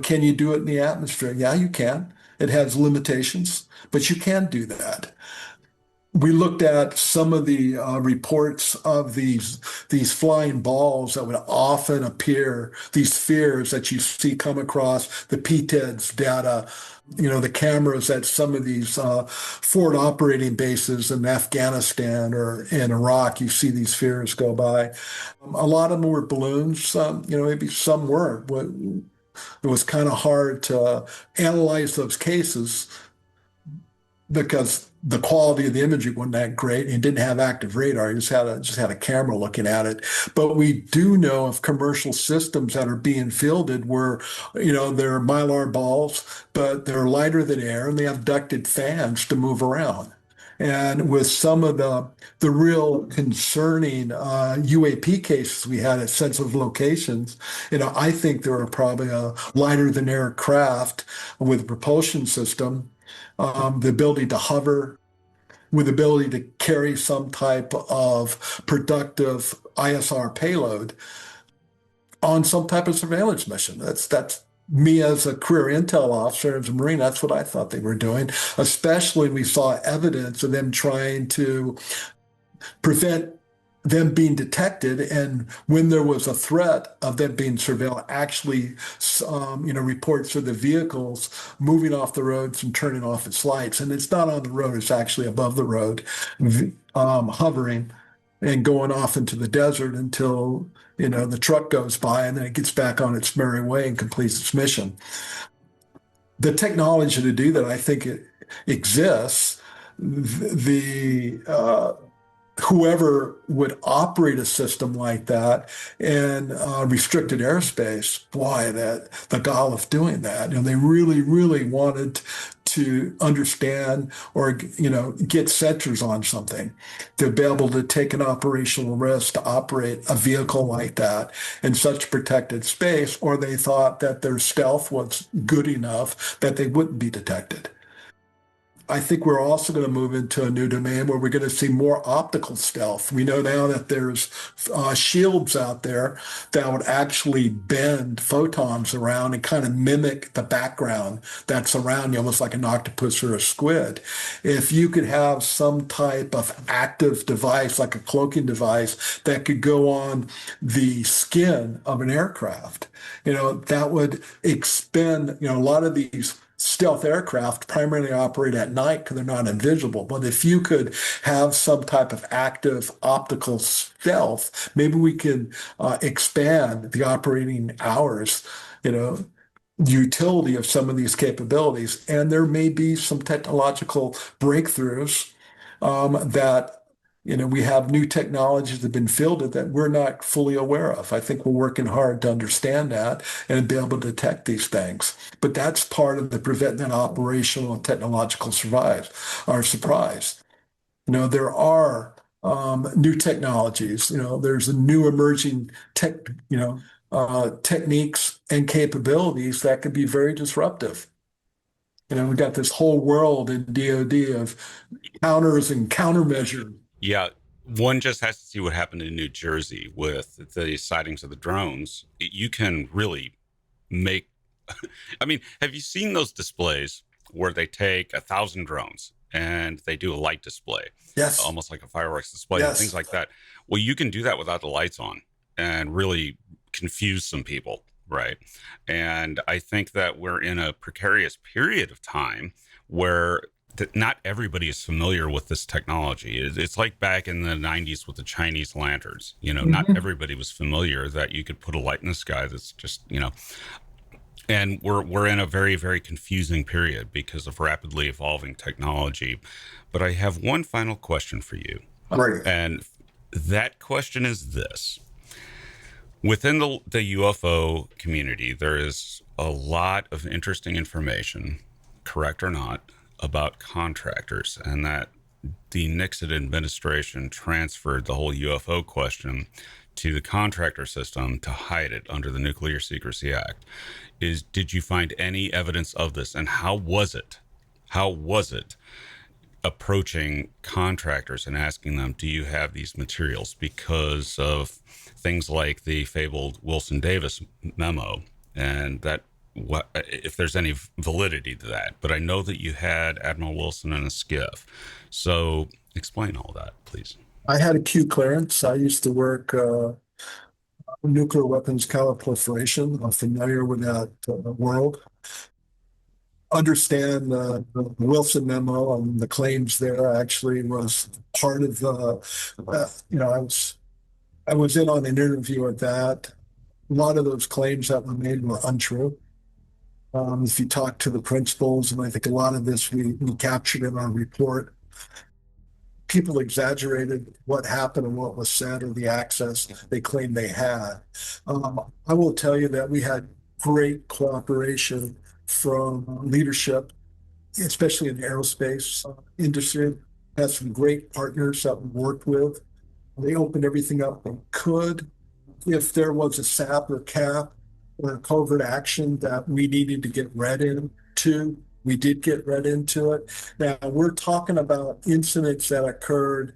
Can you do it in the atmosphere? Yeah, you can. It has limitations, but you can do that. We looked at some of the reports of these flying balls that would often appear, these spheres that you see come across the PTED's data, the cameras at some of these forward operating bases in Afghanistan or in Iraq. You see these spheres go by. A lot of them were balloons. Maybe some weren't. It was kind of hard to analyze those cases because the quality of the imagery wasn't that great and didn't have active radar. You just had a camera looking at it. But we do know of commercial systems that are being fielded where, they're Mylar balls, but they're lighter than air and they have ducted fans to move around. And with some of the real concerning UAP cases we had at sensitive locations, I think there are probably a lighter than air craft with a propulsion system, the ability to hover, with the ability to carry some type of productive ISR payload on some type of surveillance mission. That's me as a career intel officer as a Marine. That's what I thought they were doing. Especially we saw evidence of them trying to prevent them being detected, and when there was a threat of them being surveilled, actually, reports of the vehicles moving off the roads and turning off its lights. And it's not on the road; it's actually above the road, hovering and going off into the desert until the truck goes by, and then it gets back on its merry way and completes its mission. The technology to do that, I think, it exists. Whoever would operate a system like that in restricted airspace, boy, the gall of doing that. They really, really wanted to understand or, get sensors on something to be able to take an operational risk to operate a vehicle like that in such protected space, or they thought that their stealth was good enough that they wouldn't be detected. I think we're also going to move into a new domain where we're going to see more optical stealth. We know now that there's shields out there that would actually bend photons around and kind of mimic the background that's around you, almost like an octopus or a squid. If you could have some type of active device, like a cloaking device, that could go on the skin of an aircraft, that would expend, a lot of these stealth aircraft primarily operate at night because they're not invisible. But if you could have some type of active optical stealth, maybe we can expand the operating hours, utility of some of these capabilities. And there may be some technological breakthroughs that we have new technologies that have been fielded that we're not fully aware of. I think we're working hard to understand that and be able to detect these things. But that's part of the preventing an operational and technological surprise. There are new technologies. There's a new emerging techniques and capabilities that could be very disruptive. We've got this whole world in DoD of counters and countermeasures. Yeah, one just has to see what happened in New Jersey with the sightings of the drones. You can really make, have you seen those displays where they take 1,000 drones and they do a light display? Yes. Almost like a fireworks display, yes. And things like that. Well, you can do that without the lights on and really confuse some people, right? And I think that we're in a precarious period of time where that not everybody is familiar with this technology. It's like back in the 90s with the Chinese lanterns. Not everybody was familiar that you could put a light in the sky that's just, and we're in a very, very confusing period because of rapidly evolving technology. But I have one final question for you. Great. And that question is this. Within the UFO community, there is a lot of interesting information, correct or not, about contractors, and that the Nixon administration transferred the whole UFO question to the contractor system to hide it under the Nuclear Secrecy Act. Did you find any evidence of this, and how was it? How was it approaching contractors and asking them, do you have these materials? Because of things like the fabled Wilson Davis memo, and that if there's any validity to that. But I know that you had Admiral Wilson in a skiff. So explain all that, please. I had a Q clearance. I used to work nuclear weapons counterproliferation. I'm familiar with that world. Understand the Wilson memo and the claims there actually was part of the, I was in on an interview with that. A lot of those claims that were made were untrue. If you talk to the principals, and I think a lot of this we captured in our report, people exaggerated what happened and what was said or the access they claimed they had. I will tell you that we had great cooperation from leadership, especially in the aerospace industry. Had some great partners that we worked with. They opened everything up they could. If there was a SAP or CAP or a covert action that we needed to get read into, we did get read into it. Now, we're talking about incidents that occurred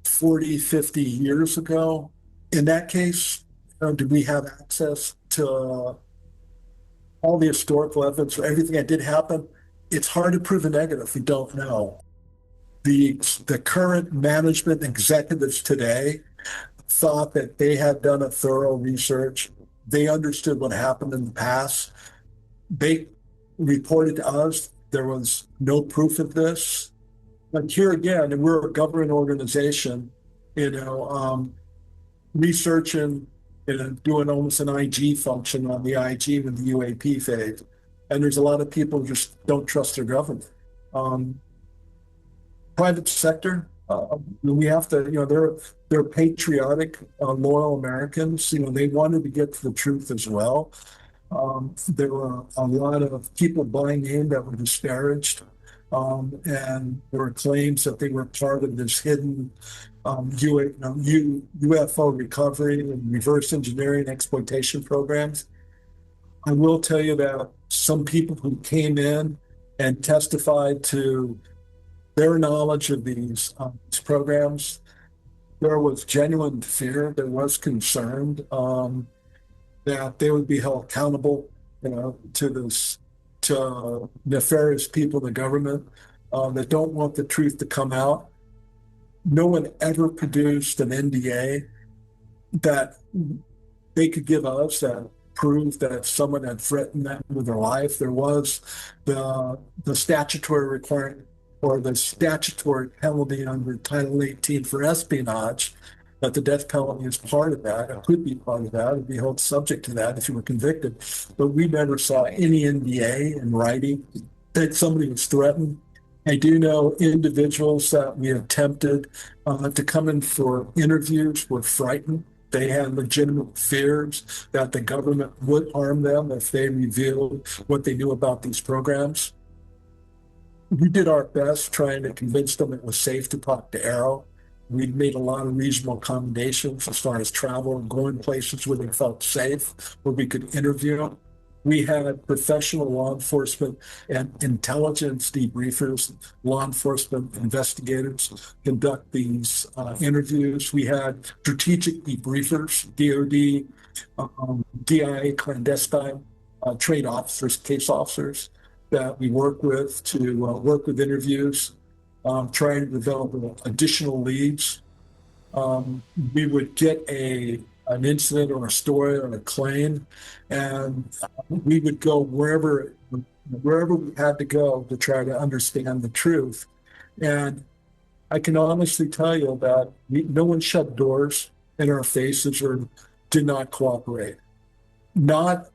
40, 50 years ago. In that case, did we have access to all the historical evidence or everything that did happen? It's hard to prove a negative. We don't know. The current management executives today thought that they had done a thorough research. They understood what happened in the past. They reported to us there was no proof of this. But here again, and we're a government organization, researching and doing almost an IG function on the IG with the UAP phase. And there's a lot of people who just don't trust their government. Private sector, we have to, they're patriotic, loyal Americans. They wanted to get to the truth as well. There were a lot of people buying in that were disparaged, and there were claims that they were part of this hidden UFO recovery and reverse engineering exploitation programs. I will tell you that some people who came in and testified to their knowledge of these programs, there was genuine fear, there was concern that they would be held accountable, to nefarious people in the government that don't want the truth to come out. No one ever produced an NDA that they could give us that proved that someone had threatened them with their life. There was the statutory requirement or the statutory penalty under Title 18 for espionage, that the death penalty is part of that. It could be part of that. It'd be held subject to that if you were convicted. But we never saw any NDA in writing that somebody was threatened. I do know individuals that we attempted to come in for interviews were frightened. They had legitimate fears that the government would harm them if they revealed what they knew about these programs. We did our best trying to convince them it was safe to talk to AARO. We made a lot of reasonable accommodations as far as travel and going places where they felt safe, where we could interview them. We had professional law enforcement and intelligence debriefers, law enforcement investigators conduct these interviews. We had strategic debriefers, DOD, DIA clandestine trade officers, case officers that we work with to work with interviews, trying to develop additional leads. We would get an incident or a story or a claim, and we would go wherever wherever we had to go to try to understand the truth. And I can honestly tell you that no one shut doors in our faces or did not cooperate. Not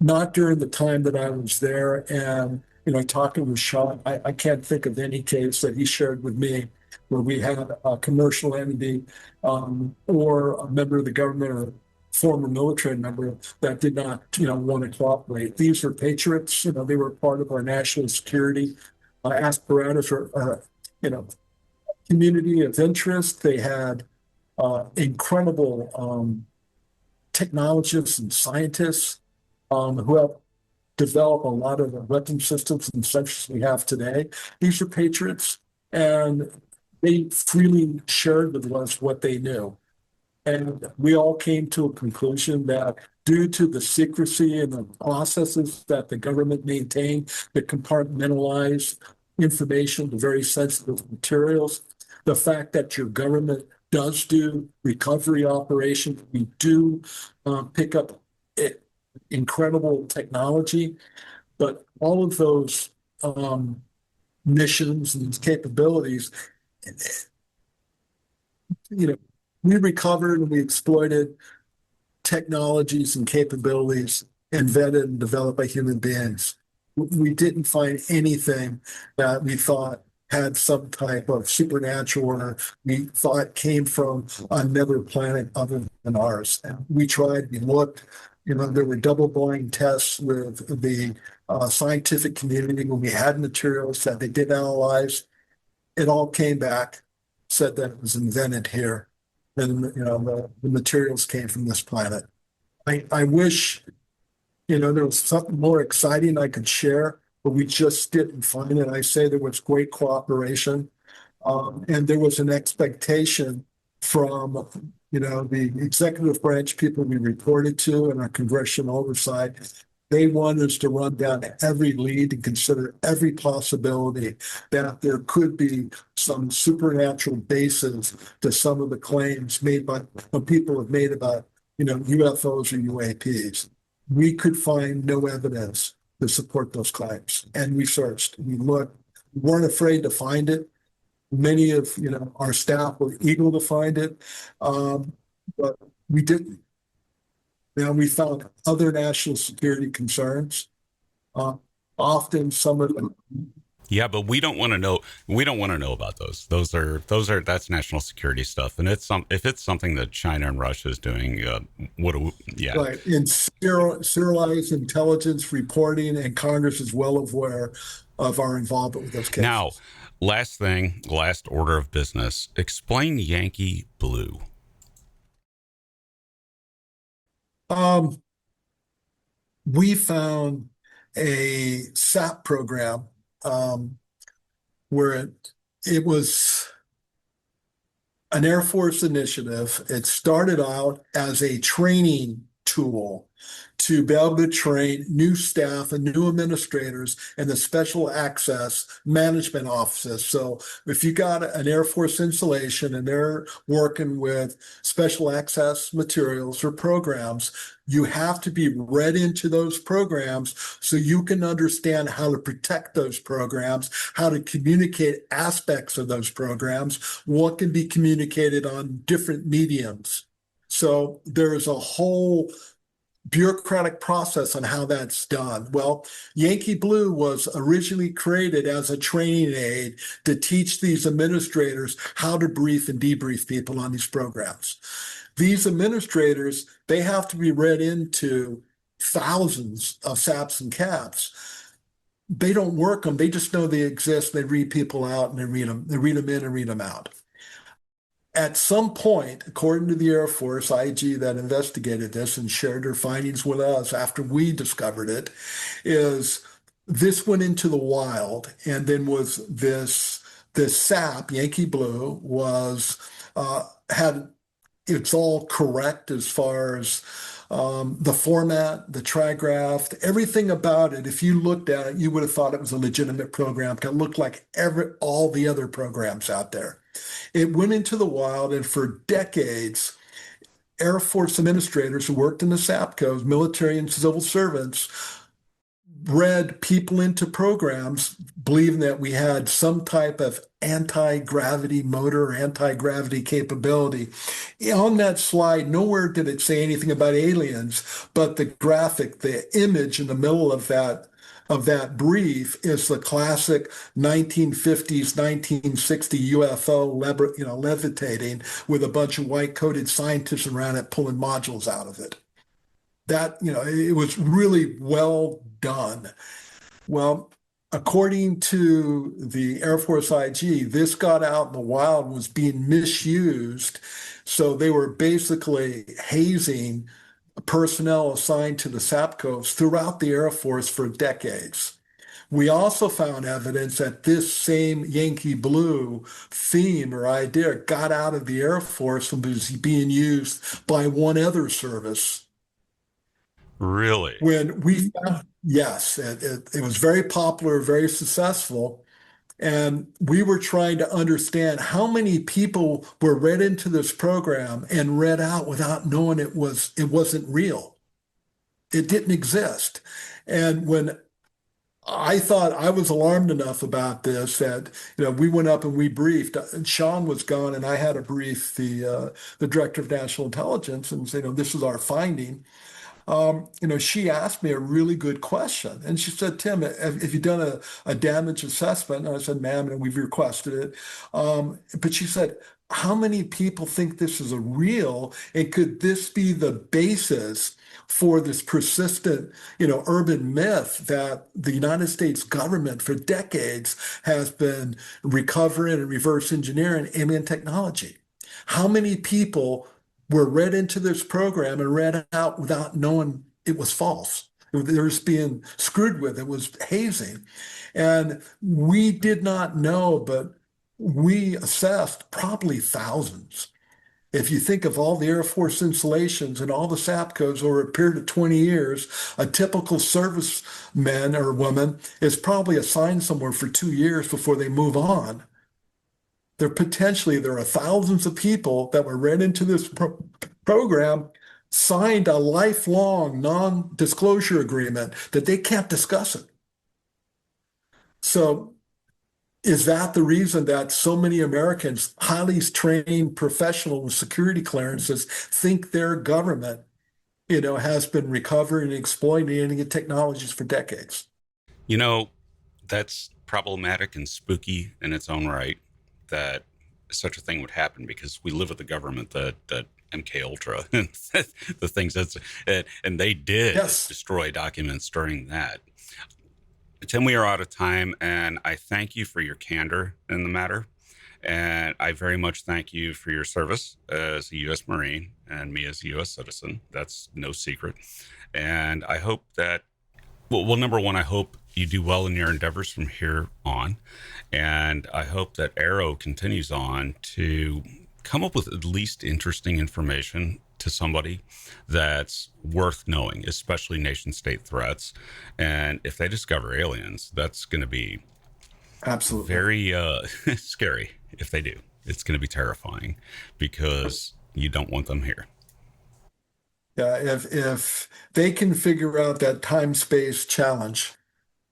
not during the time that I was there. And, talking with Sean, I can't think of any case that he shared with me where we had a commercial entity or a member of the government or former military member that did not, want to cooperate. These are patriots, they were part of our national security apparatus or, community of interest. They had incredible technologists and scientists who helped develop a lot of the weapon systems and sensors we have today. These are patriots, and they freely shared with us what they knew. And we all came to a conclusion that due to the secrecy and the processes that the government maintained that compartmentalize information to very sensitive materials, the fact that your government does do recovery operations, we do pick up incredible technology, but all of those missions and capabilities, we recovered and we exploited technologies and capabilities invented and developed by human beings. We didn't find anything that we thought had some type of supernatural or we thought came from another planet other than ours. And we tried, we looked, there were double-blind tests with the scientific community when we had materials that they did analyze. It all came back, said that it was invented here. And, the materials came from this planet. I wish, there was something more exciting I could share, but we just didn't find it. I say there was great cooperation, and there was an expectation from, the executive branch people we reported to and our congressional oversight. They want us to run down every lead and consider every possibility that there could be some supernatural basis to some of the claims made by people have made about, UFOs or UAPs. We could find no evidence to support those claims. And we searched, we looked, we weren't afraid to find it. Many of, our staff were eager to find it, but we didn't. Now we found other national security concerns. Often some of them. Yeah, but we don't want to know. We don't want to know about those. That's national security stuff. And if it's something that China and Russia is doing, yeah. Right. In serialized intelligence reporting, and Congress is well aware of our involvement with those cases. Now, last order of business. Explain Yankee Blue. We found a SAP program where it was an Air Force initiative. It started out as a training tool to be able to train new staff and new administrators in the special access management offices. So if you got an Air Force installation and they're working with special access materials or programs, you have to be read into those programs so you can understand how to protect those programs, how to communicate aspects of those programs, what can be communicated on different mediums. So there is a whole bureaucratic process on how that's done. Well, Yankee Blue was originally created as a training aid to teach these administrators how to brief and debrief people on these programs. These administrators, they have to be read into thousands of SAPs and CAPs. They don't work them. They just know they exist. They read people out and they read them in and read them out. At some point, according to the Air Force IG that investigated this and shared their findings with us after we discovered it, is this went into the wild, and then was this SAP, Yankee Blue, was had it's all correct as far as the format, the trigraph, everything about it. If you looked at it, you would have thought it was a legitimate program. It looked like all the other programs out there. It went into the wild, and for decades, Air Force administrators who worked in the SAPCOs, military and civil servants, bred people into programs believing that we had some type of anti-gravity motor or anti-gravity capability. On that slide, nowhere did it say anything about aliens, but the graphic, the image in the middle of that brief is the classic 1950s, 1960 UFO levitating with a bunch of white-coated scientists around it pulling modules out of it. That, it was really well done. Well, according to the Air Force IG, this got out in the wild and was being misused. So they were basically hazing personnel assigned to the SAPCOs throughout the Air Force for decades. We also found evidence that this same Yankee Blue theme or idea got out of the Air Force and was being used by one other service. Really? When we found, yes, it was very popular, very successful. And we were trying to understand how many people were read into this program and read out without knowing it wasn't real. It didn't exist. And when I thought I was alarmed enough about this that, we went up and we briefed, and Sean was gone, and I had to brief the director of national intelligence and say, this is our finding. She asked me a really good question. And she said, Tim, have you done a damage assessment? And I said, ma'am, and we've requested it. But she said, how many people think this is a real, and could this be the basis for this persistent, urban myth that the United States government for decades has been recovering and reverse engineering alien technology? How many people were read into this program and read out without knowing it was false? They were just being screwed with. It was hazing. And we did not know, but we assessed probably thousands. If you think of all the Air Force installations and all the SAPCOs over a period of 20 years, a typical serviceman or woman is probably assigned somewhere for 2 years before they move on. There are thousands of people that were read into this program, signed a lifelong non-disclosure agreement that they can't discuss it. So is that the reason that so many Americans, highly trained professionals with security clearances, think their government, has been recovering and exploiting alien technologies for decades? That's problematic and spooky in its own right that such a thing would happen, because we live with the government that MK Ultra and the things and they did Yes. destroy documents during that. Tim, we are out of time, and I thank you for your candor in the matter. And I very much thank you for your service as a U.S. Marine and me as a U.S. citizen. That's no secret. And I hope that, well, number one, I hope you do well in your endeavors from here on. And I hope that AARO continues on to come up with at least interesting information to somebody that's worth knowing, especially nation state threats. And if they discover aliens, that's going to be absolutely very scary. If they do, it's going to be terrifying, because you don't want them here. Yeah, if they can figure out that time-space challenge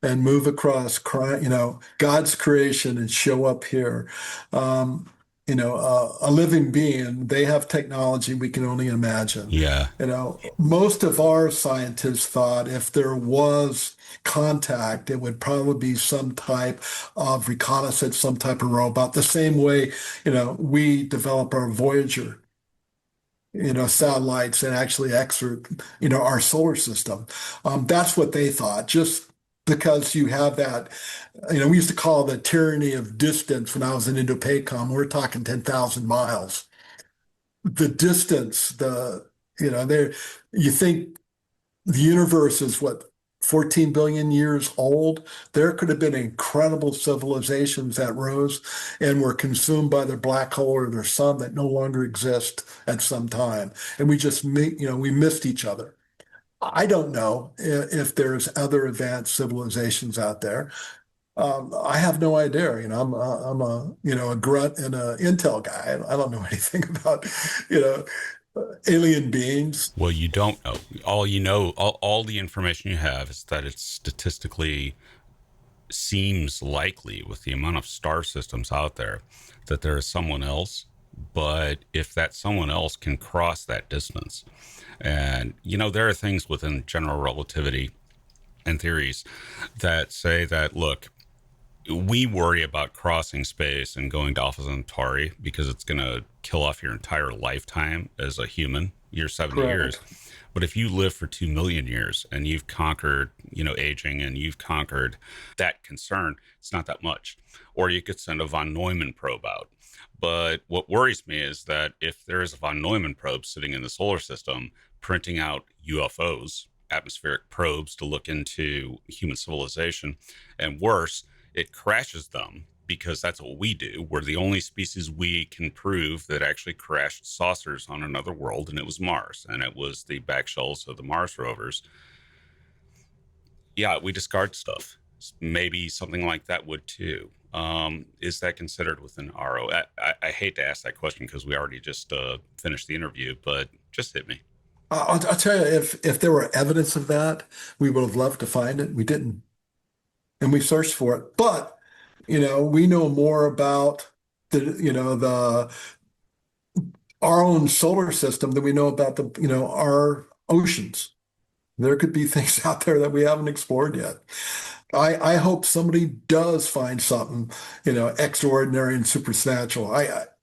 and move across, God's creation and show up here, a living being, they have technology we can only imagine. Yeah. Most of our scientists thought if there was contact, it would probably be some type of reconnaissance, some type of robot, the same way, we develop our Voyager, satellites and actually exert, our solar system. That's what they thought, just because you have that, we used to call the tyranny of distance when I was in Indo-PACOM. We're talking 10,000 miles. The distance, you think the universe is 14 billion years old? There could have been incredible civilizations that rose and were consumed by their black hole or their sun that no longer exist at some time. And we just, we missed each other. I don't know if there's other advanced civilizations out there. I have no idea. I'm a grunt and an intel guy. I don't know anything about alien beings. Well, you don't know. All you know, all the information you have is that it statistically seems likely, with the amount of star systems out there, that there is someone else. But if that someone else can cross that distance, and there are things within general relativity and theories that say that, look, we worry about crossing space and going to Alpha Centauri because it's going to kill off your entire lifetime as a human, your 70 years. Correct. But if you live for 2 million years and you've conquered, aging, and you've conquered that concern, it's not that much. Or you could send a von Neumann probe out. But what worries me is that if there is a von Neumann probe sitting in the solar system printing out UFOs, atmospheric probes to look into human civilization, and worse, it crashes them, because that's what we do. We're the only species we can prove that actually crashed saucers on another world, and it was Mars, and it was the back shells of the Mars rovers. Yeah, we discard stuff. Maybe something like that would too. Is that considered within RO? I hate to ask that question because we already just finished the interview, but just hit me. I'll tell you, if there were evidence of that, we would have loved to find it. We didn't, and we searched for it. But we know more about the our own solar system than we know about our oceans. There could be things out there that we haven't explored yet. I hope somebody does find something, extraordinary and supernatural.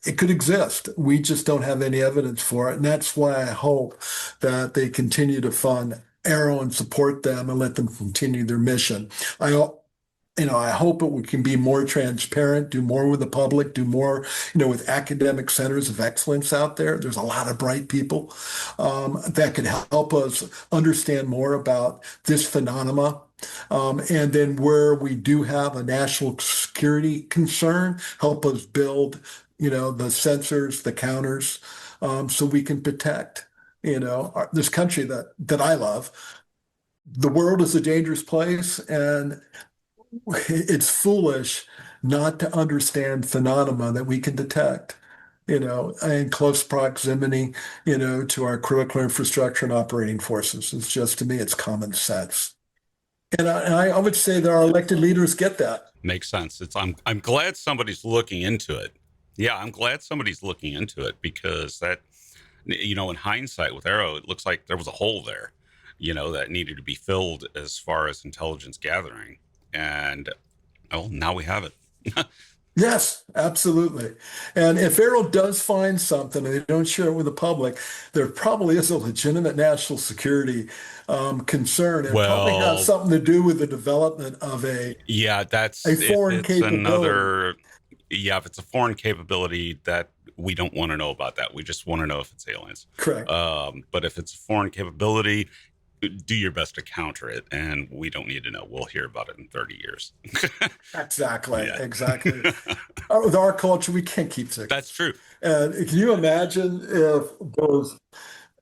It could exist. We just don't have any evidence for it. And that's why I hope that they continue to fund AARO and support them and let them continue their mission. I hope we can be more transparent, do more with the public, do more, with academic centers of excellence out there. There's a lot of bright people that could help us understand more about this phenomena. And then where we do have a national security concern, help us build, the sensors, the counters, so we can protect, this country that I love. The world is a dangerous place, and it's foolish not to understand phenomena that we can detect, in close proximity, to our critical infrastructure and operating forces. It's just, to me, it's common sense. And I would say that our elected leaders get that. Makes sense. I'm glad somebody's looking into it. Yeah, I'm glad somebody's looking into it, because that, in hindsight with AARO, it looks like there was a hole there, that needed to be filled as far as intelligence gathering. And now we have it. Yes, absolutely. And if AARO does find something and they don't share it with the public, there probably is a legitimate national security concern. It probably Well, has something to do with the development of a that's foreign if it's capability. if it's a foreign capability, that we don't want to know about that. We just want to know if it's aliens. Correct. But if it's a foreign capability, do your best to counter it, and we don't need to know. We'll hear about it in 30 years. Exactly. Yeah. Exactly. With our culture, we can't keep secrets. That's true. And can you imagine if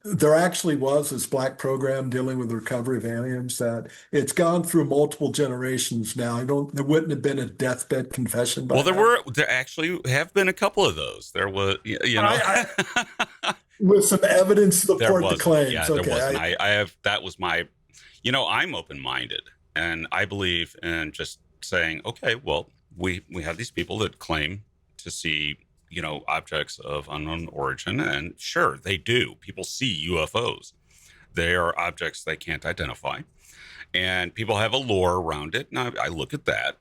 there actually was this black program dealing with the recovery of aliens, that it's gone through multiple generations now? There wouldn't have been a deathbed confession by Well, now. there actually have been a couple of those. There was, With some evidence to there support the wasn't. claims. Yeah, Okay. there wasn't. I have, that was my, I'm open-minded, and I believe in just saying, okay, well, we have these people that claim to see, objects of unknown origin, and sure, they do. People see UFOs. They are objects they can't identify, and people have a lore around it. And I look at that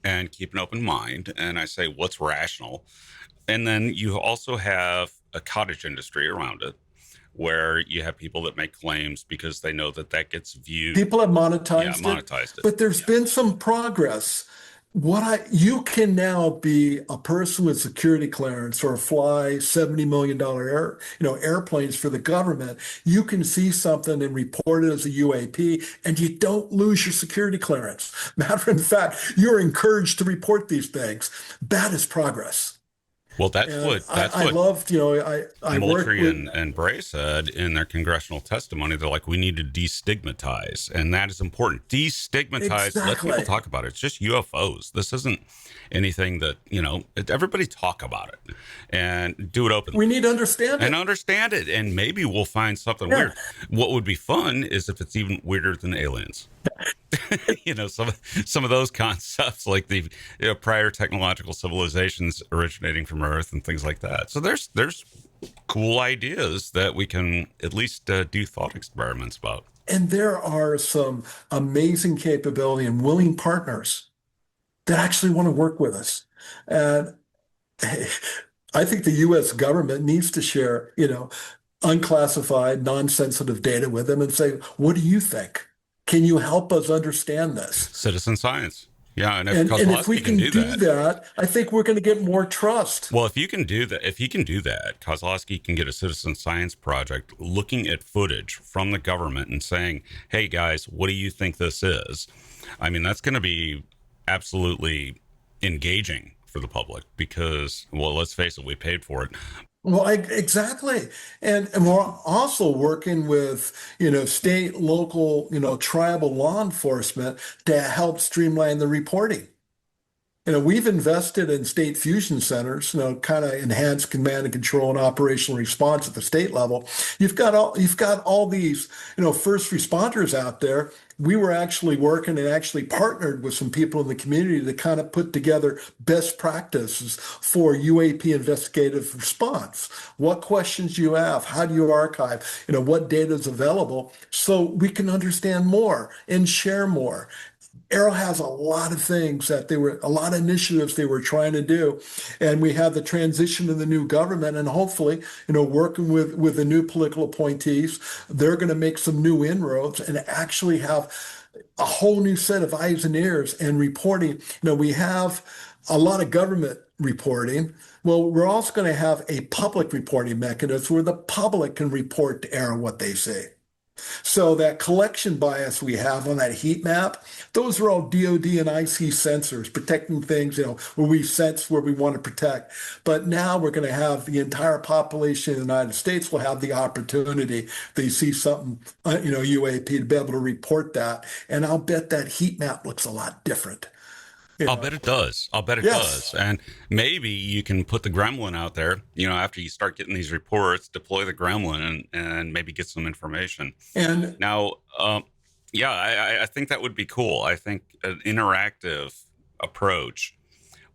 and keep an open mind, and I say, what's rational? And then you also have a cottage industry around it, where you have people that make claims because they know that gets viewed. People have Yeah, monetized monetized it. but there's been some progress. You can now be a person with security clearance or fly $70 million airplanes for the government. You can see something and report it as a UAP, and you don't lose your security clearance. Matter of fact, you're encouraged to report these things. That is progress. Well, that's And what that's I what loved, I worked Moultrie with, and Bray said in their congressional testimony. They're like, we need to destigmatize, and that is important. Destigmatize, let people exactly. talk about it. It's just UFOs. This isn't anything that, everybody talk about it and do it We openly need to understand and it. understand it. And maybe we'll find something Yeah. weird. What would be fun is if it's even weirder than aliens. Some of those concepts, like the prior technological civilizations originating from Earth and things like that. So there's cool ideas that we can at least do thought experiments about. And there are some amazing capability and willing partners that actually want to work with us. And I think the US government needs to share, unclassified, non-sensitive data with them and say, what do you think? Can you help us understand this? Citizen science. Yeah, and if And if we Kozlowski can can do do that, that, I think we're going to get more trust. well, if you can do that, if he can do that, Kozlowski can get a citizen science project looking at footage from the government and saying, "Hey guys, what do you think this is?" I mean, that's going to be absolutely engaging for the public because, well, let's face it, we paid for it. Well, exactly. And we're also working with, state, local, tribal law enforcement to help streamline the reporting. We've invested in state fusion centers, kind of enhance command and control and operational response at the state level. You've got all these, first responders out there. We were actually working and actually partnered with some people in the community to kind of put together best practices for UAP investigative response. What questions do you have? How do you archive? What data is available so we can understand more and share more. Arrow has a lot of things that a lot of initiatives they were trying to do. And we have the transition to the new government and hopefully, working with the new political appointees, they're going to make some new inroads and actually have a whole new set of eyes and ears and reporting. We have a lot of government reporting. Well, we're also going to have a public reporting mechanism where the public can report to Arrow what they see. So that collection bias we have on that heat map, those are all DoD and IC sensors protecting things, where we sense where we want to protect. But now we're going to have the entire population of the United States will have the opportunity. They see something, UAP to be able to report that. And I'll bet that heat map looks a lot different. I'll bet it does. I'll bet it Yes. does. And maybe you can put the gremlin out there, after you start getting these reports, deploy the gremlin and maybe get some information. And Now, yeah, I think that would be cool. I think an interactive approach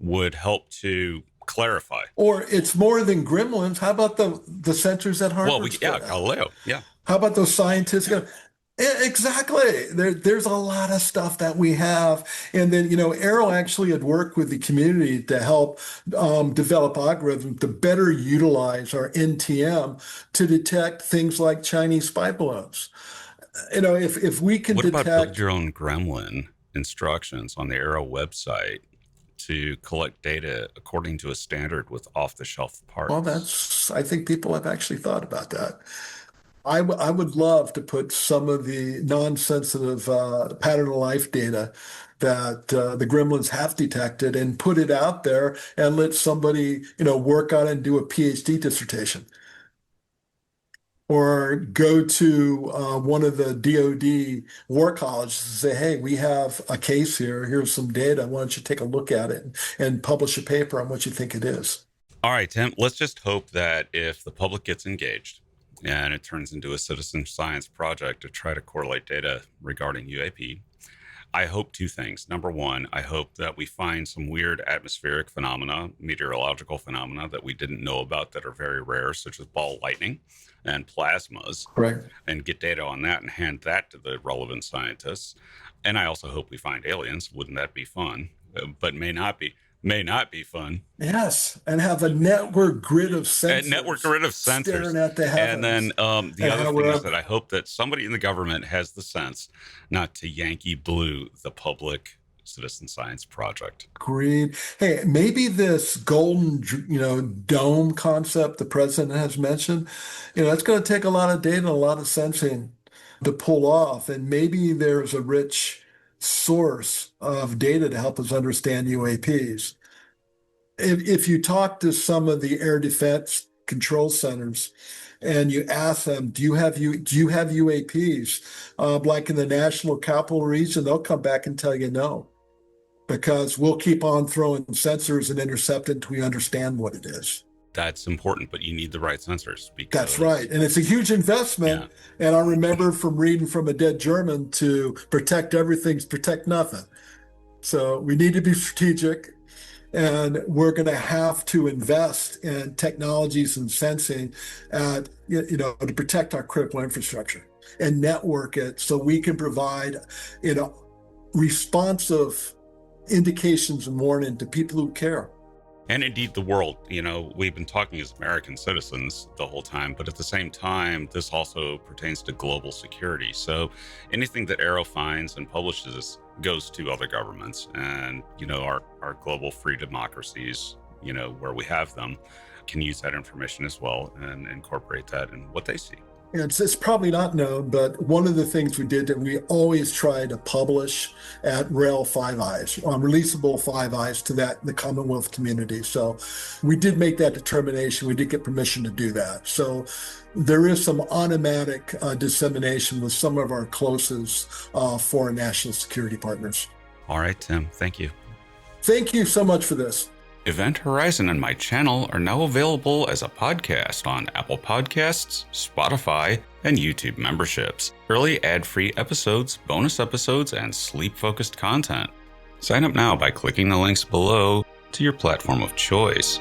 would help to clarify. or it's more than gremlins. How about the sensors that Well, Harvard's put out? Galileo. Yeah. How about those scientists? Exactly. There's a lot of stuff that we have. And then, Arrow actually had worked with the community to help develop algorithms to better utilize our NTM to detect things like Chinese spy balloons. If we can What about build detect, your own gremlin instructions on the Arrow website to collect data according to a standard with off-the-shelf well, parts? I think people have actually thought about that. I would love to put some of the non-sensitive pattern of life data that the gremlins have detected and put it out there and let somebody, work on it and do a PhD dissertation. Or go to one of the DoD war colleges and say, hey, we have a case here. Here's some data. Why don't you take a look at it and publish a paper on what you think it is? All right, Tim, let's just hope that if the public gets engaged and it turns into a citizen science project to try to correlate data regarding UAP, I hope two things. Number one, I hope that we find some weird atmospheric phenomena, meteorological phenomena that we didn't know about that are very rare, such as ball lightning and plasmas, Right. and get data on that and hand that to the relevant scientists. And I also hope we find aliens. Wouldn't that be fun? But may not be. May not be fun. Yes, and have a network grid of sensors. A network grid of sensors. Staring at the heavens. And then the And other how thing we're is up- that I hope that somebody in the government has the sense not to Yankee blue the public citizen science project. Agreed. Hey, maybe this golden, dome concept the president has mentioned, it's going to take a lot of data, and a lot of sensing to pull off. And maybe there's a rich source of data to help us understand UAPs. If you talk to some of the air defense control centers and you ask them, do you have UAPs? Like in the National Capital Region, they'll come back and tell you no, because we'll keep on throwing sensors and intercept it until we understand what it is. That's important, but you need the right sensors. That's right. And it's a huge investment. Yeah. And I remember from reading from a dead German, to protect everything's protect nothing. So we need to be strategic, and we're going to have to invest in technologies and sensing to protect our critical infrastructure and network it so we can provide, responsive indications and warning to people who care. And indeed the world. We've been talking as American citizens the whole time, but at the same time, this also pertains to global security. So anything that AARO finds and publishes goes to other governments, and, our global free democracies, where we have them, can use that information as well and incorporate that in what they see. It's probably not known, but one of the things we did that we always try to publish at RAIL 5 Eyes, releasable 5 Eyes to the Commonwealth community. So we did make that determination. We did get permission to do that. So there is some automatic dissemination with some of our closest foreign national security partners. All right, Tim, thank you. Thank you so much for this. Event Horizon and my channel are now available as a podcast on Apple Podcasts, Spotify, and YouTube memberships. Early ad-free episodes, bonus episodes, and sleep-focused content. Sign up now by clicking the links below to your platform of choice.